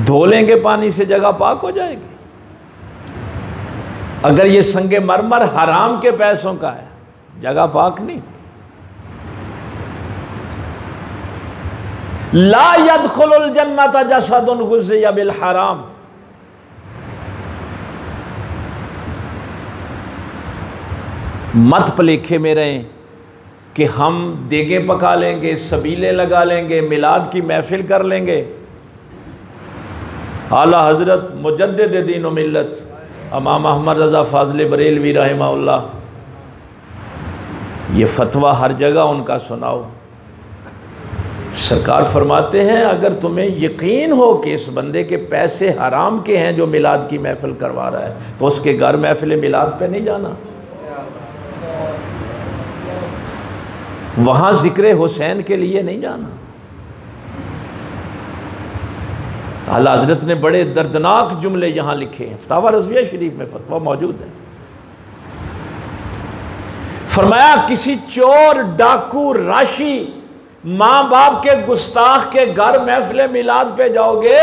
धो लेंगे पानी से जगह पाक हो जाएगी? अगर ये संगे मरमर हराम के पैसों का है, जगह पाक नहीं। ला यदखुलुल जन्नत जसदुन गुज़िया बिल हराम। मत भलेखे में रहें कि हम देगें पका लेंगे, सबीले लगा लेंगे, मिलाद की महफिल कर लेंगे। आला हज़रत मुजद्दिद दीन व मिल्लत इमाम अहमद रज़ा फ़ाज़िल बरेलवी रहमहुल्लाह, ये फतवा हर जगह उनका सुनाओ। सरकार फरमाते हैं, अगर तुम्हें यकीन हो कि इस बंदे के पैसे हराम के हैं जो मिलाद की महफिल करवा रहा है, तो उसके घर महफिल मिलाद पे नहीं जाना, वहाँ ज़िक्र हुसैन के लिए नहीं जाना। आला हज़रत ने बड़े दर्दनाक जुमले यहाँ लिखे हैं, फतावा रज़विया शरीफ में फतवा मौजूद है। फरमाया किसी चोर, डाकू, राशि, माँ बाप के गुस्ताख के घर महफिल मिलाद पे जाओगे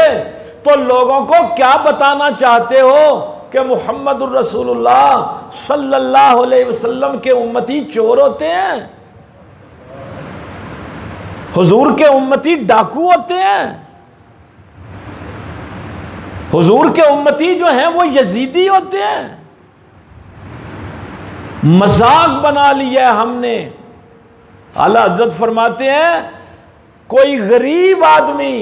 तो लोगों को क्या बताना चाहते हो कि मुहम्मदुर रसूलुल्लाह सल्लल्लाहु अलैहि वसल्लम के उम्मती चोर होते हैं, हुजूर के उम्मती डाकू होते हैं, हुजूर के उम्मती जो हैं वो यजीदी होते हैं। मजाक बना लिया है हमने। आला हज़रत फरमाते हैं कोई गरीब आदमी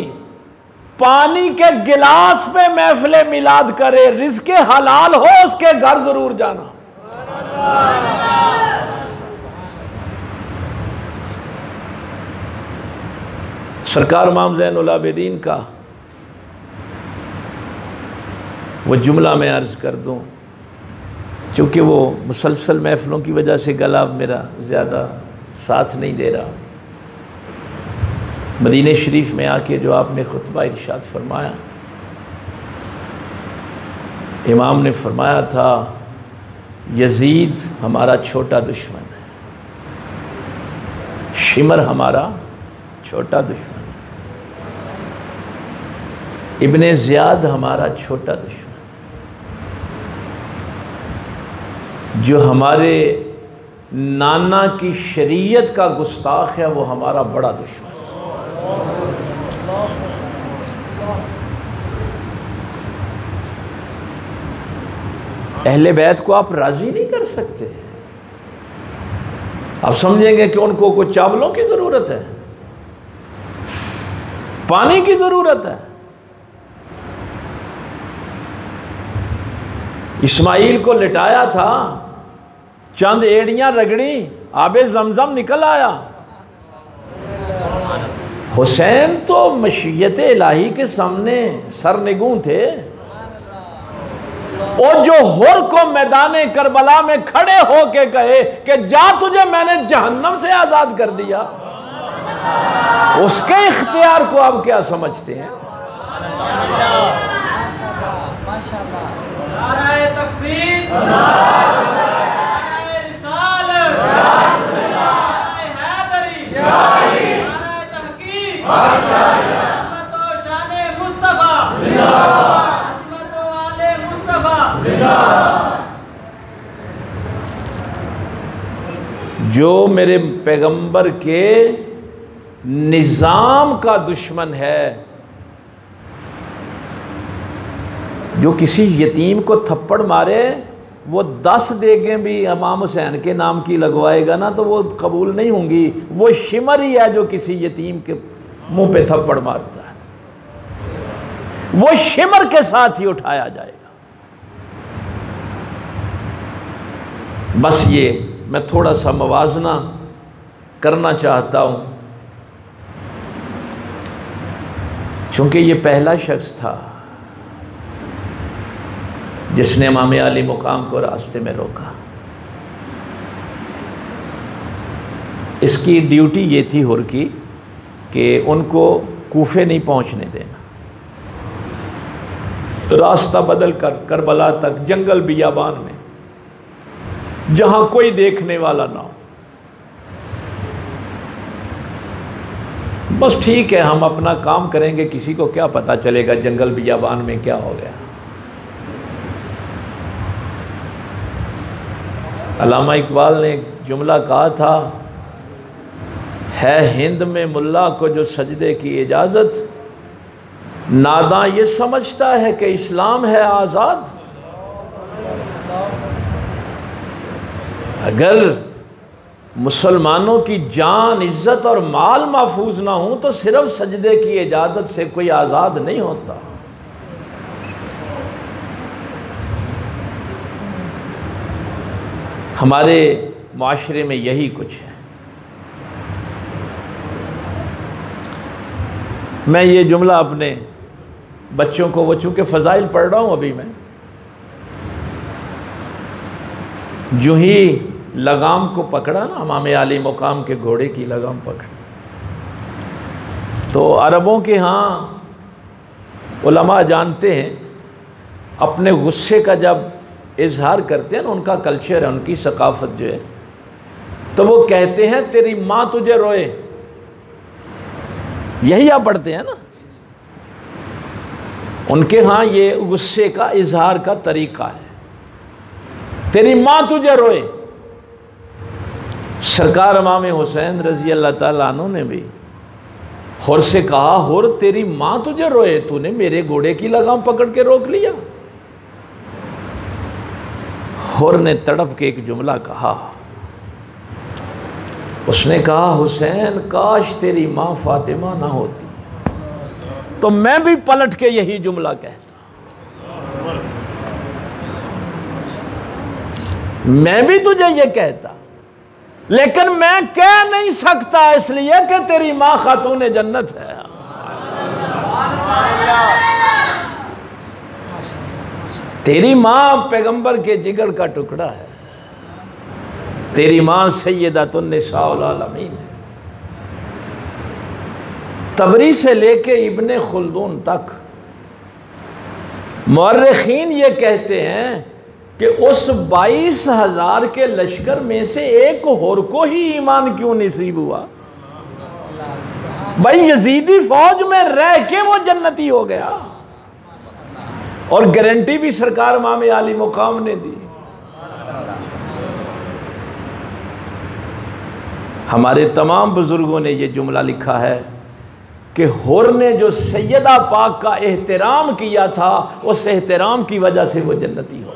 पानी के गिलास पे महफिल मिलाद करे, रिज़्क़े हलाल हो उसके घर जरूर जाना। सरकार इमाम ज़ैनुल आबिदीन का वो जुमला मैं अर्ज़ कर दूं, चूँकि वो मुसलसल महफ़िलों की वजह से गला मेरा ज़्यादा साथ नहीं दे रहा। मदीने शरीफ में आके जो आपने खुतबा इरशाद फरमाया, इमाम ने फरमाया था यजीद हमारा छोटा दुश्मन है, शिमर हमारा छोटा दुश्मन है, इब्ने ज़ियाद हमारा छोटा दुश्मन, जो हमारे नाना की शरीयत का गुस्ताख है वो हमारा बड़ा दुश्मन। अहले बैत को आप राज़ी नहीं कर सकते। आप समझेंगे कि उनको कुछ चावलों की ज़रूरत है, पानी की ज़रूरत है। इस्माइल को लिटाया था, चंद एड़ियां रगड़ी, आबे ज़मज़म निकल आया। हुसैन तो मशीयत इलाही के सामने सरनिगूं थे, और जो हुर को मैदान करबला में खड़े होके कहे कि जा तुझे मैंने जहन्नम से आज़ाद कर दिया, उसके इख्तियार को आप क्या समझते हैं? नारे तकबीर, नारे रिसालत, नारे हैदरी, नारे तहकीक, अज़मत व शान मुस्तफ़ा, अज़मत व आले मुस्तफ़ा। जो मेरे पैगंबर के निज़ाम का दुश्मन है, जो किसी यतीम को थप्पड़ मारे वो 10 देगें भी इमाम हुसैन के नाम की लगवाएगा ना तो वो कबूल नहीं होंगी। वो शिमर ही है जो किसी यतीम के मुंह पे थप्पड़ मारता है, वो शिमर के साथ ही उठाया जाएगा। बस ये मैं थोड़ा सा मवाजना करना चाहता हूँ, चूँकि ये पहला शख्स था जिसने इमाम अली मुकाम को रास्ते में रोका। इसकी ड्यूटी ये थी हुर की कि उनको कूफे नहीं पहुंचने देना, रास्ता बदल कर करबला तक जंगल बियाबान में जहां कोई देखने वाला ना हो, बस ठीक है हम अपना काम करेंगे, किसी को क्या पता चलेगा जंगल बियाबान में क्या हो गया। अल्लामा इकबाल ने एक जुमला कहा था, है हिंद में मुल्ला को जो सजदे की इजाज़त, नादां ये समझता है कि इस्लाम है आज़ाद। अगर मुसलमानों की जान, इज़्ज़त और माल महफूज ना हो तो सिर्फ सजदे की इजाज़त से कोई आज़ाद नहीं होता। हमारे माशरे में यही कुछ है। मैं ये जुमला अपने बच्चों को, वो चूँकि फ़ज़ाइल पढ़ रहा हूँ अभी मैं, जो ही लगाम को पकड़ा ना, इमाम अली मुकाम के घोड़े की लगाम पकड़ी, तो अरबों के यहाँ उलमा जानते हैं अपने गुस्से का जब इजहार करते हैं ना, उनका कल्चर है, उनकी सकाफत जो है, तो वो कहते हैं तेरी माँ तुझे रोए। यही आप पढ़ते हैं ना, उनके यहाँ ये गुस्से का इजहार का तरीका है, तेरी माँ तुझे रोए। सरकार इमाम हुसैन रजी अल्लाह ताला अन्हु ने भी हुर से कहा, हुर तेरी माँ तुझे रोए, तूने मेरे घोड़े की लगाम पकड़ के रोक लिया। हुर ने तड़प के एक जुमला कहा, उसने कहा हुसैन काश तेरी माँ फातिमा ना होती तो मैं भी पलट के यही जुमला कहता, मैं भी तुझे ये कहता, लेकिन मैं कह नहीं सकता इसलिए कि तेरी माँ खातून जन्नत है। तेरी माँ पैगंबर के जिगर का टुकड़ा है, तेरी माँ सैयदतुन निसाउल आलमीन है। तबरी से लेके इब्ने खुल्दून तक मुअर्रिखीन ये कहते हैं कि उस 22,000 के लश्कर में से एक हुर को ही ईमान क्यों नसीब हुआ? भाई यजीदी फौज में रह के वो जन्नती हो गया, और गारंटी भी सरकार इमाम आली मुकाम ने दी। हमारे तमाम बुजुर्गों ने ये जुमला लिखा है कि हुर ने जो सैयदा पाक का एहतराम किया था, उस एहतराम की वजह से वो जन्नती हो।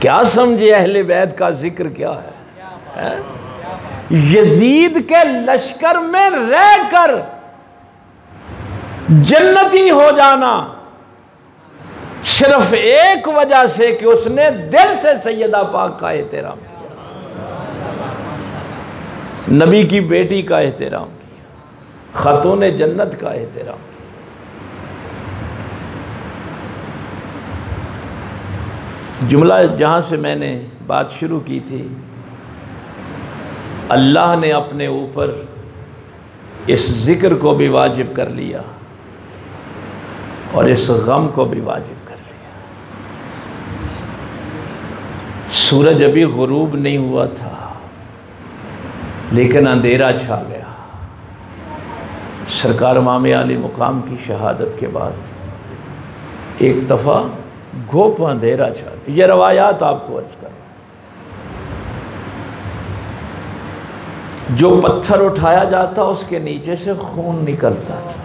क्या समझे अहले बैत का जिक्र क्या है? यजीद के लश्कर में रहकर जन्नती हो जाना सिर्फ एक वजह से कि उसने दिल से सैयदा पाक का एहतराम किया, नबी की बेटी का एहतराम किया, खातून जन्नत का एहतराम किया। जुमला जहाँ से मैंने बात शुरू की थी, अल्लाह ने अपने ऊपर इस ज़िक्र को भी वाजिब कर लिया और इस गम को भी वाजिब कर लिया। सूरज अभी गुरूब नहीं हुआ था, लेकिन अंधेरा छा गया। सरकार इमाम आली मुकाम की शहादत के बाद एक दफ़ा घोप अंधेरा छा गया। ये रवायात आपको अर्ज कर, जो पत्थर उठाया जाता उसके नीचे से खून निकलता था,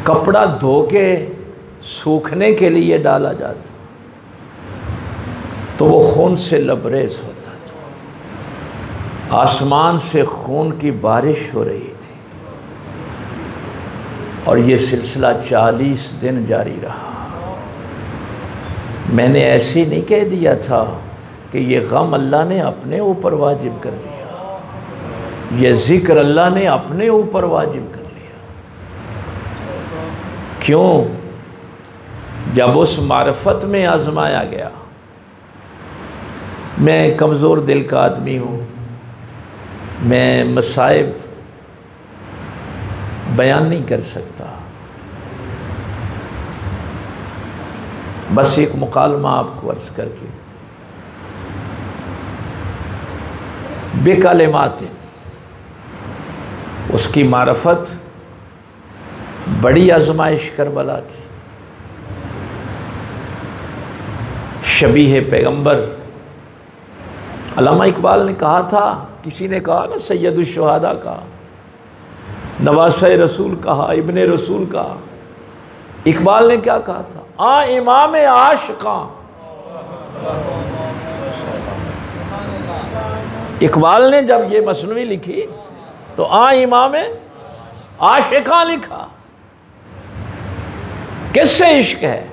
कपड़ा धो के सूखने के लिए डाला जाता तो वो खून से लबरेज होता था। आसमान से खून की बारिश हो रही थी और ये सिलसिला 40 दिन जारी रहा। मैंने ऐसे ही नहीं कह दिया था कि ये गम अल्लाह ने अपने ऊपर वाजिब कर लिया, ये ज़िक्र अल्लाह ने अपने ऊपर वाजिब कर लिया। क्यों? जब उस मार्फत में आजमाया गया। मैं कमज़ोर दिल का आदमी हूँ, मैं मसाइब बयान नहीं कर सकता, बस एक मुकालमा आपको अर्ज़ करके बेकलिमात, उसकी मारफत बड़ी आजमाइश करबला की। शबीह पैगंबर अल्लामा इकबाल ने कहा था, किसी ने कहा ना सैयदुल शुहदा का, नवासे रसूल कहा, इब्ने रसूल कहा। इकबाल ने क्या कहा था? आ इमाम आशिका। इकबाल ने जब ये मसनवी लिखी तो आ इमाम आशिका लिखा। किससे इश्क है?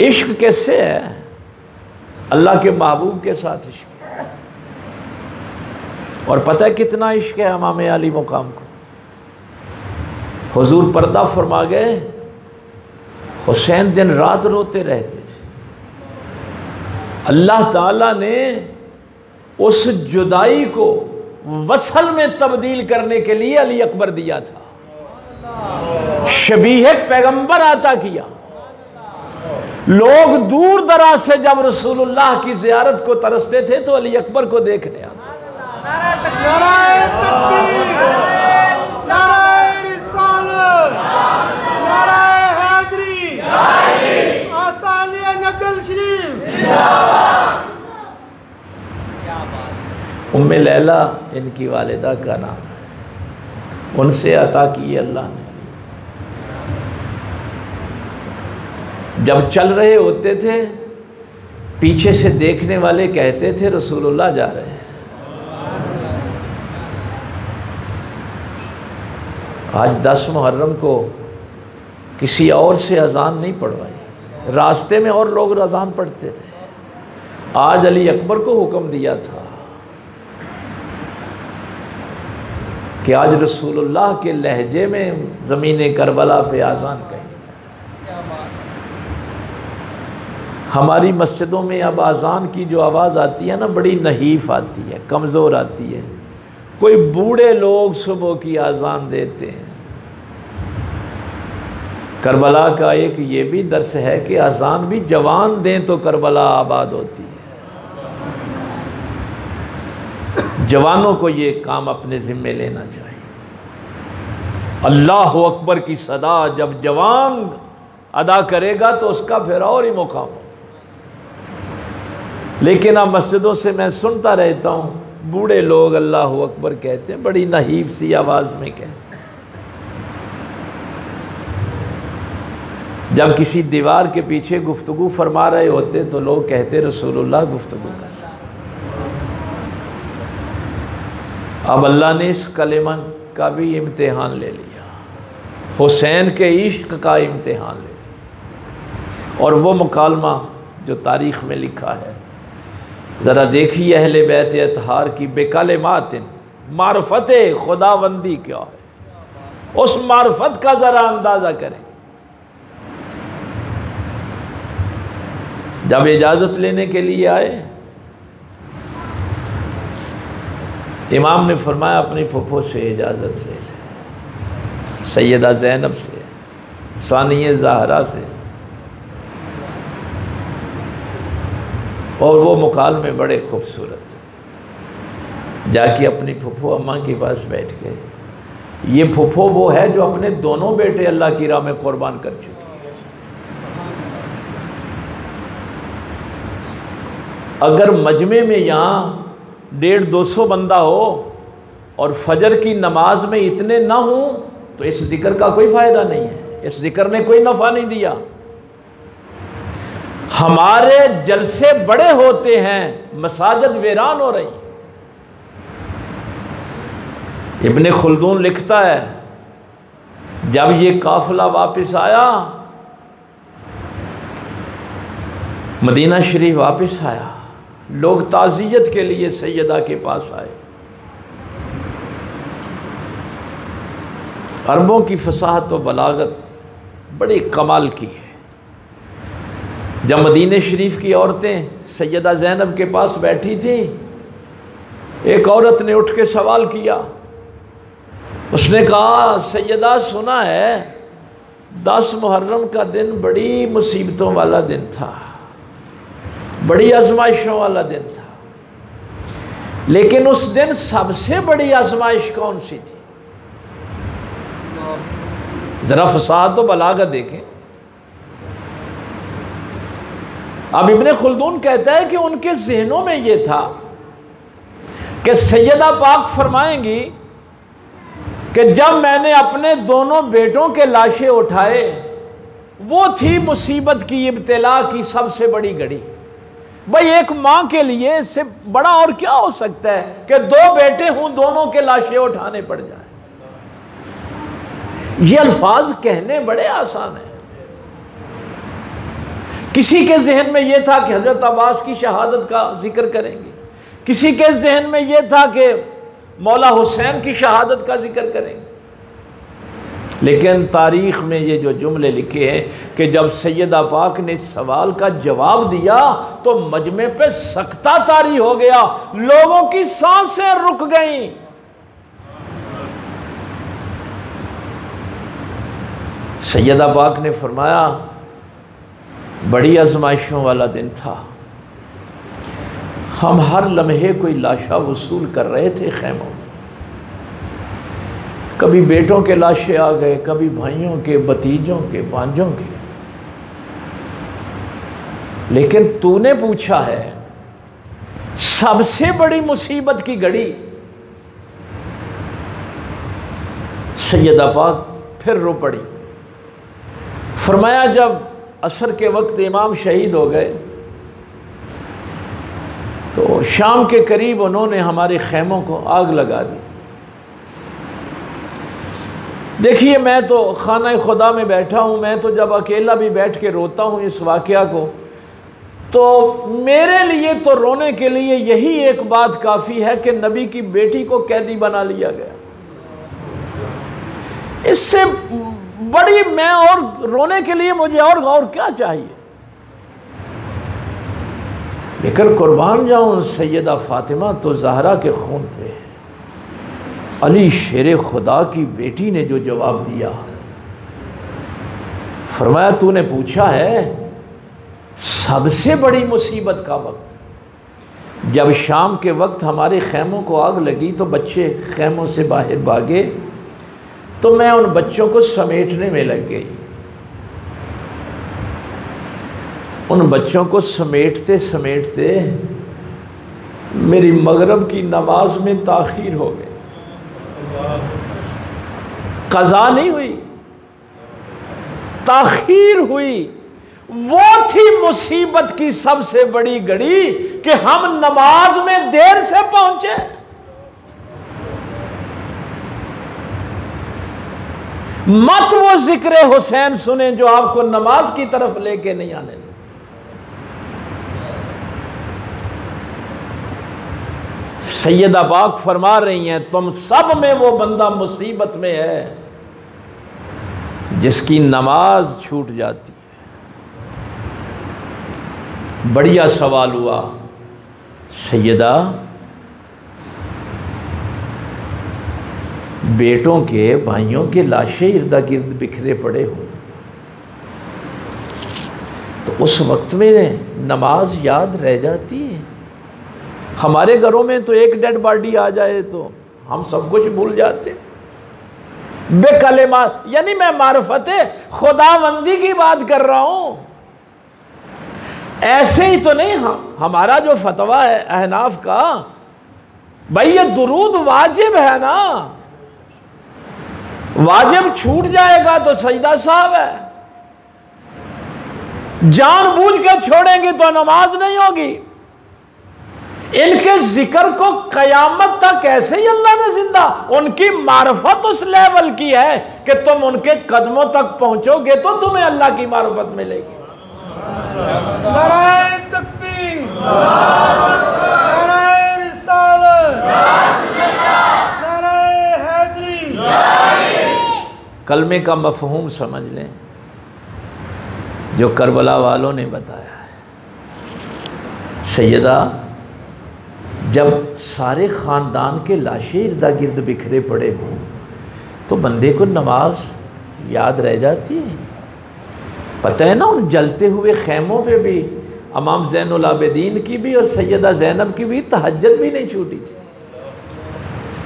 इश्क किससे है? अल्लाह के महबूब के साथ इश्क है। और पता है कितना इश्क है इमाम अली मुकाम को? हुजूर पर्दा फरमा गए, हुसैन दिन रात रोते रहते थे। अल्लाह ताला ने उस जुदाई को वसल में तब्दील करने के लिए अली अकबर दिया था। शबीह पैगंबर आता किया। लोग दूर दराज से जब रसूलुल्लाह की ज़ियारत को तरसते थे तो अली अकबर को देखने आते। नाराए तकबीर, नाराए रिसालत, नाराए हैदरी, आस्तानिया नगल शरीफ। उम्मे लैला इनकी वालिदा का नाम है, उनसे अता की अल्लाह ने। जब चल रहे होते थे पीछे से देखने वाले कहते थे रसूलुल्लाह जा रहे हैं। आज 10 मुहर्रम को किसी और से अजान नहीं पढ़वाई, रास्ते में और लोग अजान पढ़ते रहे। आज अली अकबर को हुक्म दिया था कि आज रसूलुल्लाह के लहजे में ज़मीन करबला पे अजान कहें। हमारी मस्जिदों में अब अजान की जो आवाज़ आती है ना, बड़ी नहीफ आती है, कमज़ोर आती है। कोई बूढ़े लोग सुबह की अजान देते हैं। करबला का एक ये भी दर्स है कि अजान भी जवान दें तो करबला आबाद होती है। जवानों को ये काम अपने ज़िम्मे लेना चाहिए। अल्लाह अकबर की सदा जब जवान अदा करेगा तो उसका फिर और ही मुकाम। लेकिन अब मस्जिदों से मैं सुनता रहता हूँ, बूढ़े लोग अल्लाह अकबर कहते हैं, बड़ी नहीफ सी आवाज़ में कहते हैं। जब किसी दीवार के पीछे गुफ्तगू फरमा रहे होते तो लोग कहते रसूलुल्लाह गुफ्तगू कर। अब अल्लाह ने इस कलेमा का भी इम्तिहान ले लिया, हुसैन के इश्क का इम्तिहान ले लिया। और वो मुकालमा जो तारीख़ में लिखा है, ज़रा देखिए अहले बैत अतहार की बेकलिमातिन मारफत खुदाबंदी क्या है, उस मारफत का ज़रा अंदाज़ा करें। जब इजाज़त लेने के लिए आए, इमाम ने फरमाया अपनी फुफो से इजाज़त ले ले, सैयदा ज़ैनब से, सानिया ज़हरा से। और वो मुकालमे बड़े खूबसूरत। जाके अपनी फुफो अम्मा के पास बैठ गए। ये फुफो वो है जो अपने दोनों बेटे अल्लाह की राह में कुर्बान कर चुकी है। अगर मजमे में यहाँ 150-200 बंदा हो और फजर की नमाज में इतने ना हों तो इस जिक्र का कोई फ़ायदा नहीं है, इस जिक्र ने कोई नफ़ा नहीं दिया। हमारे जलसे बड़े होते हैं, मसाजिद वीरान हो रही। इब्ने खुल्दून लिखता है, जब ये काफ़िला वापस आया, मदीना शरीफ वापस आया, लोग ताज़ियत के लिए सैयदा के पास आए। अरबों की फसाहत व बलागत बड़ी कमाल की है। जब मदीने शरीफ की औरतें सैयदा ज़ैनब के पास बैठी थी, एक औरत ने उठ के सवाल किया। उसने कहा, सैयदा सुना है 10 मुहर्रम का दिन बड़ी मुसीबतों वाला दिन था, बड़ी आजमाइशों वाला दिन था, लेकिन उस दिन सबसे बड़ी आजमाइश कौन सी थी? ज़रा फसाद तो बलागत देखें। अब इब्ने खुल्दून कहता है कि उनके ज़हनों में ये था कि सैयदा पाक फरमाएंगी कि जब मैंने अपने दोनों बेटों के लाशें उठाए, वो थी मुसीबत की, इब्तिला की सबसे बड़ी घड़ी। भाई एक माँ के लिए इससे बड़ा और क्या हो सकता है कि 2 बेटे हों, दोनों के लाशें उठाने पड़ जाए। ये अल्फाज कहने बड़े आसान हैं। किसी के जहन में यह था कि हज़रत अब्बास की शहादत का जिक्र करेंगे, किसी के जहन में यह था कि मौला हुसैन की शहादत का जिक्र करेंगे। लेकिन तारीख़ में ये जो जुमले लिखे हैं कि जब सैयदा पाक ने इस सवाल का जवाब दिया तो मजमे पे सख्ता तारी हो गया, लोगों की सांसें रुक गईं। सैयदा पाक ने फरमाया बड़ी आजमाइशों वाला दिन था, हम हर लम्हे कोई लाशा वसूल कर रहे थे खैमों में। कभी बेटों के लाशें आ गए, कभी भाइयों के, भतीजों के, भांजों के। लेकिन तूने पूछा है सबसे बड़ी मुसीबत की घड़ी। सैयदा पाक फिर रो पड़ी। फरमाया जब असर के वक्त इमाम शहीद हो गए तो शाम के करीब उन्होंने हमारे खैमों को आग लगा दी। देखिए मैं तो खाना खुदा में बैठा हूँ, मैं तो जब अकेला भी बैठ के रोता हूँ इस वाक़या को, तो मेरे लिए तो रोने के लिए यही एक बात काफ़ी है कि नबी की बेटी को कैदी बना लिया गया। इससे बड़ी मैं और रोने के लिए मुझे और क्या चाहिए। लेकिन कुर्बान जाऊँ सैयदा फ़ातिमा तो ज़हरा के खून पे है। अली शेर खुदा की बेटी ने जो जवाब दिया, फरमाया तूने पूछा है सबसे बड़ी मुसीबत का वक्त। जब शाम के वक्त हमारे खैमों को आग लगी तो बच्चे खैमों से बाहर भागे, तो मैं उन बच्चों को समेटने में लग गई। उन बच्चों को समेटते समेटते मेरी मगरिब की नमाज में ताख़ीर हो गई। कज़ा नहीं हुई, ताख़ीर हुई। वो थी मुसीबत की सबसे बड़ी घड़ी कि हम नमाज में देर से पहुंचे। मत वो जिक्र हुसैन सुने जो आपको नमाज की तरफ लेके नहीं आने देते। सैयदा पाक फरमा रही हैं तुम सब में वो बंदा मुसीबत में है जिसकी नमाज छूट जाती है। बढ़िया सवाल हुआ, सैयदा बेटों के, भाइयों के लाशें इर्दा गिर्द बिखरे पड़े हो तो उस वक्त में नमाज याद रह जाती है। हमारे घरों में तो एक डेड बॉडी आ जाए तो हम सब कुछ भूल जाते। बेकलेमात, यानी मैं मारफते खुदावंदी की बात कर रहा हूं। ऐसे ही तो नहीं। हमारा जो फतवा है अहनाफ का, भाई ये दुरूद वाजिब है ना, वाजिब छूट जाएगा तो सजदा साहब है, जानबूझ के छोड़ेंगे तो नमाज नहीं होगी। इनके जिक्र को कयामत तक ऐसे ही अल्लाह ने जिंदा, उनकी मार्फत उस लेवल की है कि तुम उनके कदमों तक पहुंचोगे तो तुम्हें अल्लाह की मार्फत मिलेगी। नाराए तकबीर, नाराए रिसालत, नाराए हैदरी। कलमे का मफहूम समझ लें जो करबला वालों ने बताया है। सैयदा जब सारे ख़ानदान के लाशें इर्दा गिर्द बिखरे पड़े हों तो बंदे को नमाज याद रह जाती है। पता है ना उन जलते हुए खैमों पे भी इमाम ज़ैनुल आबिदीन की भी और सैयदा ज़ैनब की भी तहज्जुद भी नहीं छूटी थी,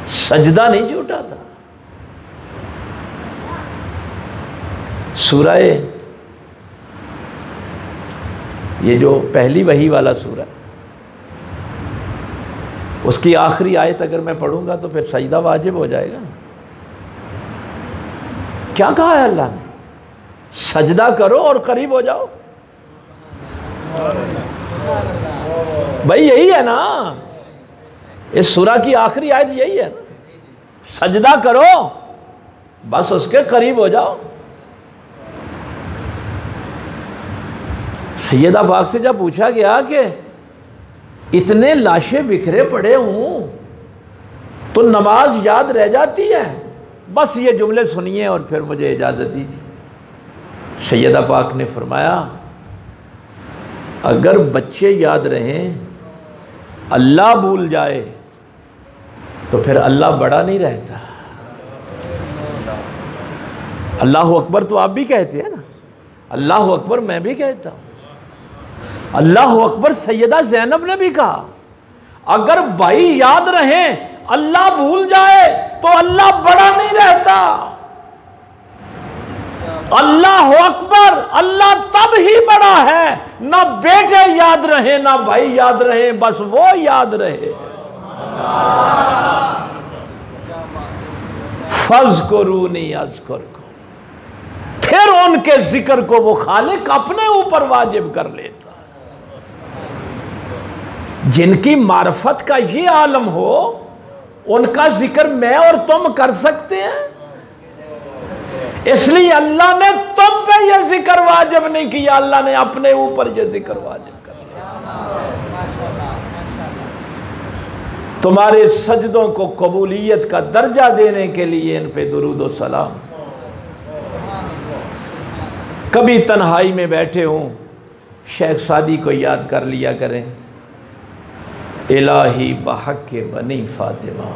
सजदा नहीं छूटा था। सूरा ये जो पहली वही वाला सूरा, उसकी आखिरी आयत अगर मैं पढ़ूंगा तो फिर सजदा वाजिब हो जाएगा। क्या कहा है अल्लाह ने? सजदा करो और करीब हो जाओ। भाई यही है ना, इस सूरा की आखिरी आयत यही है ना, सजदा करो बस उसके करीब हो जाओ। सैयदा पाक से जब पूछा गया कि इतने लाशें बिखरे पड़े हूं तो नमाज याद रह जाती है, बस ये जुमले सुनिए और फिर मुझे इजाज़त दीजिए। सैयदा पाक ने फरमाया, अगर बच्चे याद रहें, अल्लाह भूल जाए तो फिर अल्लाह बड़ा नहीं रहता। अल्लाह अकबर तो आप भी कहते हैं ना, अल्लाह अकबर मैं भी कहता हूँ, अल्लाह अकबर सैयदा ज़ैनब ने भी कहा। अगर भाई याद रहे, अल्लाह भूल जाए तो अल्लाह बड़ा नहीं रहता। अल्लाह अकबर, अल्लाह तब ही बड़ा है ना बेटे याद रहे ना भाई याद रहे, बस वो याद रहे। फज़्कुरूनी अज़्कुरकुम, फिर उनके जिक्र को वो खालिक अपने ऊपर वाजिब कर लेता। जिनकी मार्फत का ये आलम हो, उनका जिक्र मैं और तुम कर सकते हैं। इसलिए अल्लाह ने तुम पे यह जिक्र वाजिब नहीं किया, अल्लाह ने अपने ऊपर यह जिक्र वाजिब कर लिया। तुम्हारे सजदों को कबूलियत का दर्जा देने के लिए इन पे दुरूद व सलाम। कभी तन्हाई में बैठे हों, शेख सादी को याद कर लिया करें। इलाही बहक के बनी फातिमा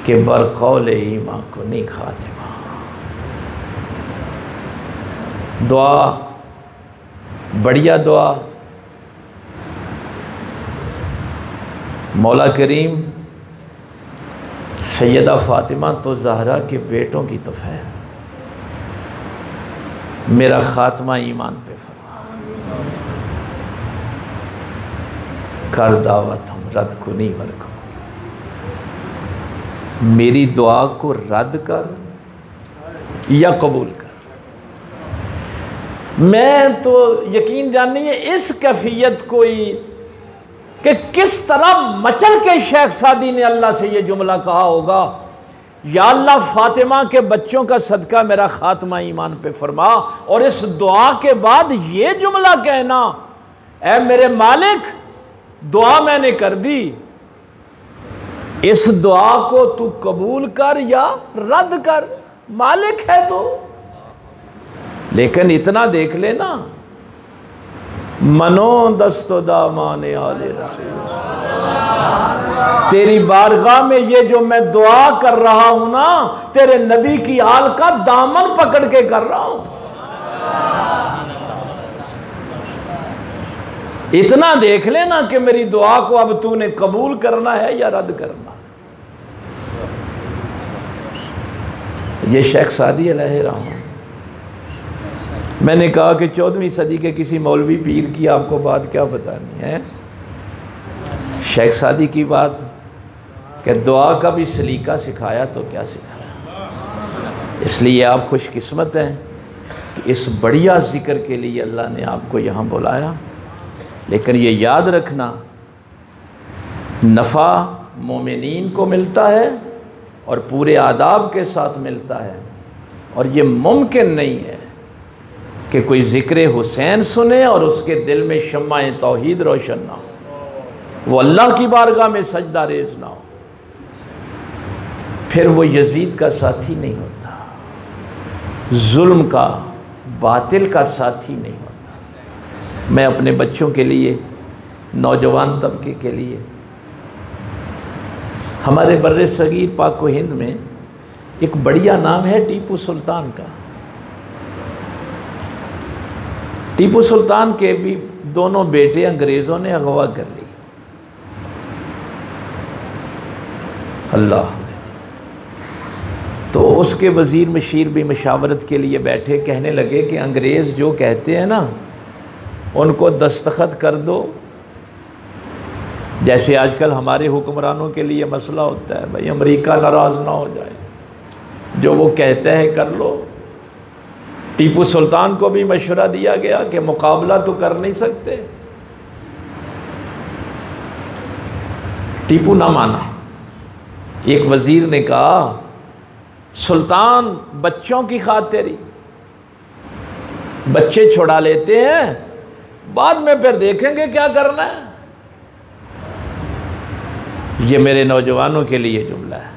के बरकौले ईमा को नी खातिमा। दुआ, बढ़िया दुआ। मौला करीम सैयदा फातिमा तो ज़हरा के बेटों की तो है, मेरा खात्मा ईमान पे फरमा कर, दावत हम रद्द को नहीं वर्क, मेरी दुआ को रद्द कर या कबूल कर। मैं तो यकीन जाननी है इस कैफियत कोई कि किस तरह मचल के शेख सादी ने अल्लाह से ये जुमला कहा होगा, या अल्लाह फातिमा के बच्चों का सदका मेरा खात्मा ईमान पे फरमा। और इस दुआ के बाद ये जुमला कहना, ऐ मेरे मालिक दुआ मैंने कर दी, इस दुआ को तू कबूल कर या रद्द कर, मालिक है तू। लेकिन इतना देख लेना, मनो दस्तो दामाने आले रसूल, तेरी बारगाह में ये जो मैं दुआ कर रहा हूं ना, तेरे नबी की आल का दामन पकड़ के कर रहा हूं। इतना देख लेना कि मेरी दुआ को अब तूने कबूल करना है या रद्द करना। ये शेख सादी अलैहिर्रहमा, मैंने कहा कि 14वीं सदी के किसी मौलवी पीर की आपको बात क्या बतानी है। शेख सादी की बात कि दुआ का भी सलीका सिखाया तो क्या सिखाया। इसलिए आप खुशकिस्मत हैं कि इस बढ़िया ज़िक्र के लिए अल्लाह ने आपको यहाँ बुलाया। लेकिन ये याद रखना, नफ़ा मोमिनीन को मिलता है और पूरे आदाब के साथ मिलता है। और ये मुमकिन नहीं है कि कोई ज़िक्र हुसैन सुने और उसके दिल में शम्मा तौहीद रोशन ना हो, वो अल्लाह की बारगाह में सजदा रेज़ ना हो, फिर वो यजीद का साथी नहीं होता, जुल्म का, बातिल का साथी नहीं होता। मैं अपने बच्चों के लिए, नौजवान तबके के लिए, हमारे बर्रे सगीर पाक व हिंद में एक बढ़िया नाम है टीपू सुल्तान का। टीपू सुल्तान के भी दोनों बेटे अंग्रेज़ों ने अगवा कर ली। अल्लाह, तो उसके वज़ीर मशीर भी मशावरत के लिए बैठे, कहने लगे कि अंग्रेज़ जो कहते हैं ना उनको दस्तखत कर दो। जैसे आजकल हमारे हुक्मरानों के लिए मसला होता है, भाई अमेरिका नाराज़ ना हो जाए, जो वो कहते हैं कर लो। टीपू सुल्तान को भी मशवरा दिया गया कि मुकाबला तो कर नहीं सकते। टीपू ना माना। एक वज़ीर ने कहा, सुल्तान बच्चों की खातिरी, बच्चे छुड़ा लेते हैं, बाद में फिर देखेंगे क्या करना है। ये मेरे नौजवानों के लिए जुमला है।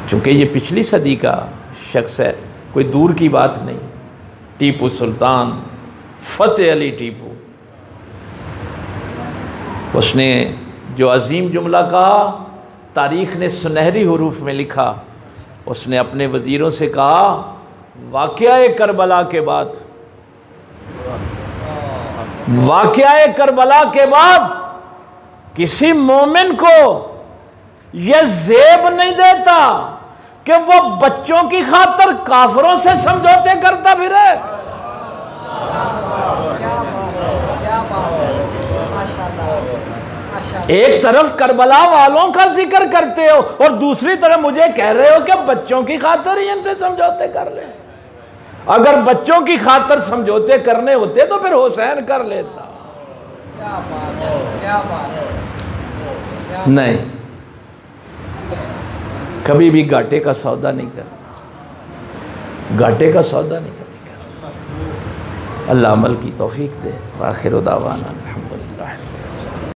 चूँकि ये पिछली सदी का शख्स है, कोई दूर की बात नहीं। टीपू सुल्तान, फ़तेह अली टीपू, उसने जो अजीम जुमला कहा, तारीख़ ने सुनहरी हुरूफ में लिखा। उसने अपने वज़ीरों से कहा, वाक़या करबला के बाद, वाक़या करबला के बाद किसी मोमिन को यह ज़ेब नहीं देता कि वो बच्चों की खातर काफिरों से समझौते करता फिरे। एक तरफ करबला वालों का जिक्र करते हो और दूसरी तरफ मुझे कह रहे हो कि बच्चों की खातर ही इनसे समझौते कर ले। अगर बच्चों की खातर समझौते करने होते तो फिर हुसैन कर लेता। नहीं, कभी भी घाटे का सौदा नहीं कर, घाटे का सौदा नहीं करेगा। अल्लाह अमल की तौफीक दे। आखिर दावाना।